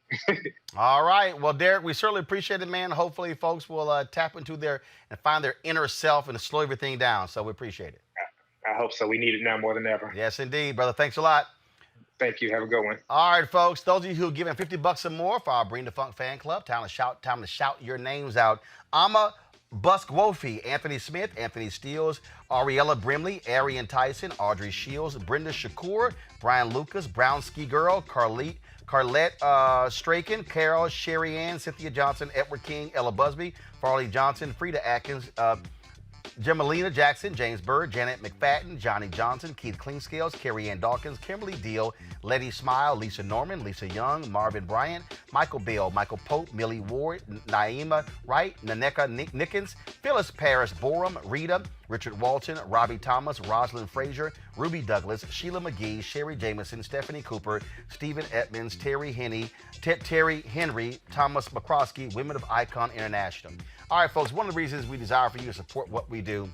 All right. Well, Derek, we certainly appreciate it, man. Hopefully folks will tap into and find their inner self and slow everything down. So we appreciate it. I hope so. We need it now more than ever. Yes, indeed, brother. Thanks a lot. Thank you. Have a good one. All right, folks. Those of you who are giving $50 or more for our Bring the Funk fan club, time to shout your names out. Amma Busk-Wofi, Anthony Smith, Anthony Steele, Ariella Brimley, Arian Tyson, Audrey Shields, Brenda Shakur, Brian Lucas, Brown Ski Girl, Carlette Straken, Carol, Sherry Ann, Cynthia Johnson, Edward King, Ella Busby, Farley Johnson, Frida Atkins, Gemelina Jackson, James Bird, Janet McFadden, Johnny Johnson, Keith Cleanscales, Carrie Ann Dawkins, Kimberly Deal, Letty Smile, Lisa Norman, Lisa Young, Marvin Bryant, Michael Bell, Michael Pope, Millie Ward, Naima Wright, Naneka Nickens, Phyllis Paris Borum, Rita, Richard Walton, Robbie Thomas, Rosalind Frazier, Ruby Douglas, Sheila McGee, Sherry Jameson, Stephanie Cooper, Stephen Edmonds, Terry Henry, Thomas McCroskey, Women of Icon International. All right, folks, one of the reasons we desire for you to support what we do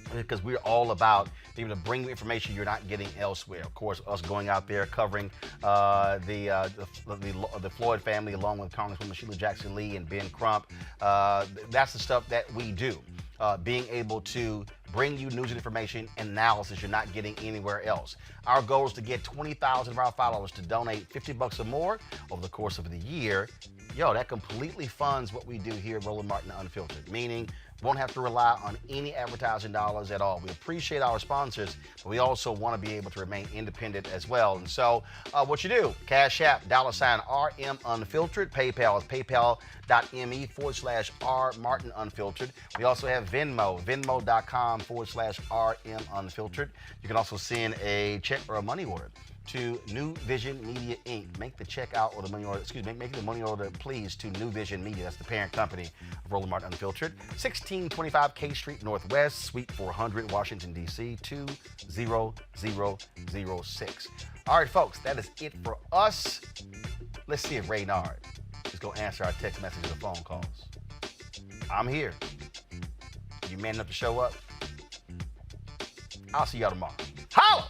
is because we're all about being able to bring you information you're not getting elsewhere. Of course, us going out there covering the Floyd family along with Congresswoman Sheila Jackson Lee and Ben Crump. That's the stuff that we do. Being able to bring you news and information and analysis you're not getting anywhere else. Our goal is to get 20,000 of our followers to donate $50 or more over the course of the year. Yo, that completely funds what we do here at Roland Martin Unfiltered, meaning won't have to rely on any advertising dollars at all. We appreciate our sponsors, but we also want to be able to remain independent as well. And so what you do, Cash App, $RM Unfiltered. PayPal is paypal.me/R Martin Unfiltered. We also have Venmo, venmo.com/RM Unfiltered. You can also send a check or a money order to New Vision Media Inc. Make the check out or the money order, make the money order, please, to New Vision Media. That's the parent company of Roland Martin Unfiltered. 1625 K Street Northwest, Suite 400, Washington, D.C., 20006. All right, folks, that is it for us. Let's see if Raynard is going to answer our text messages or phone calls. I'm here. You man enough to show up? I'll see y'all tomorrow. Holla!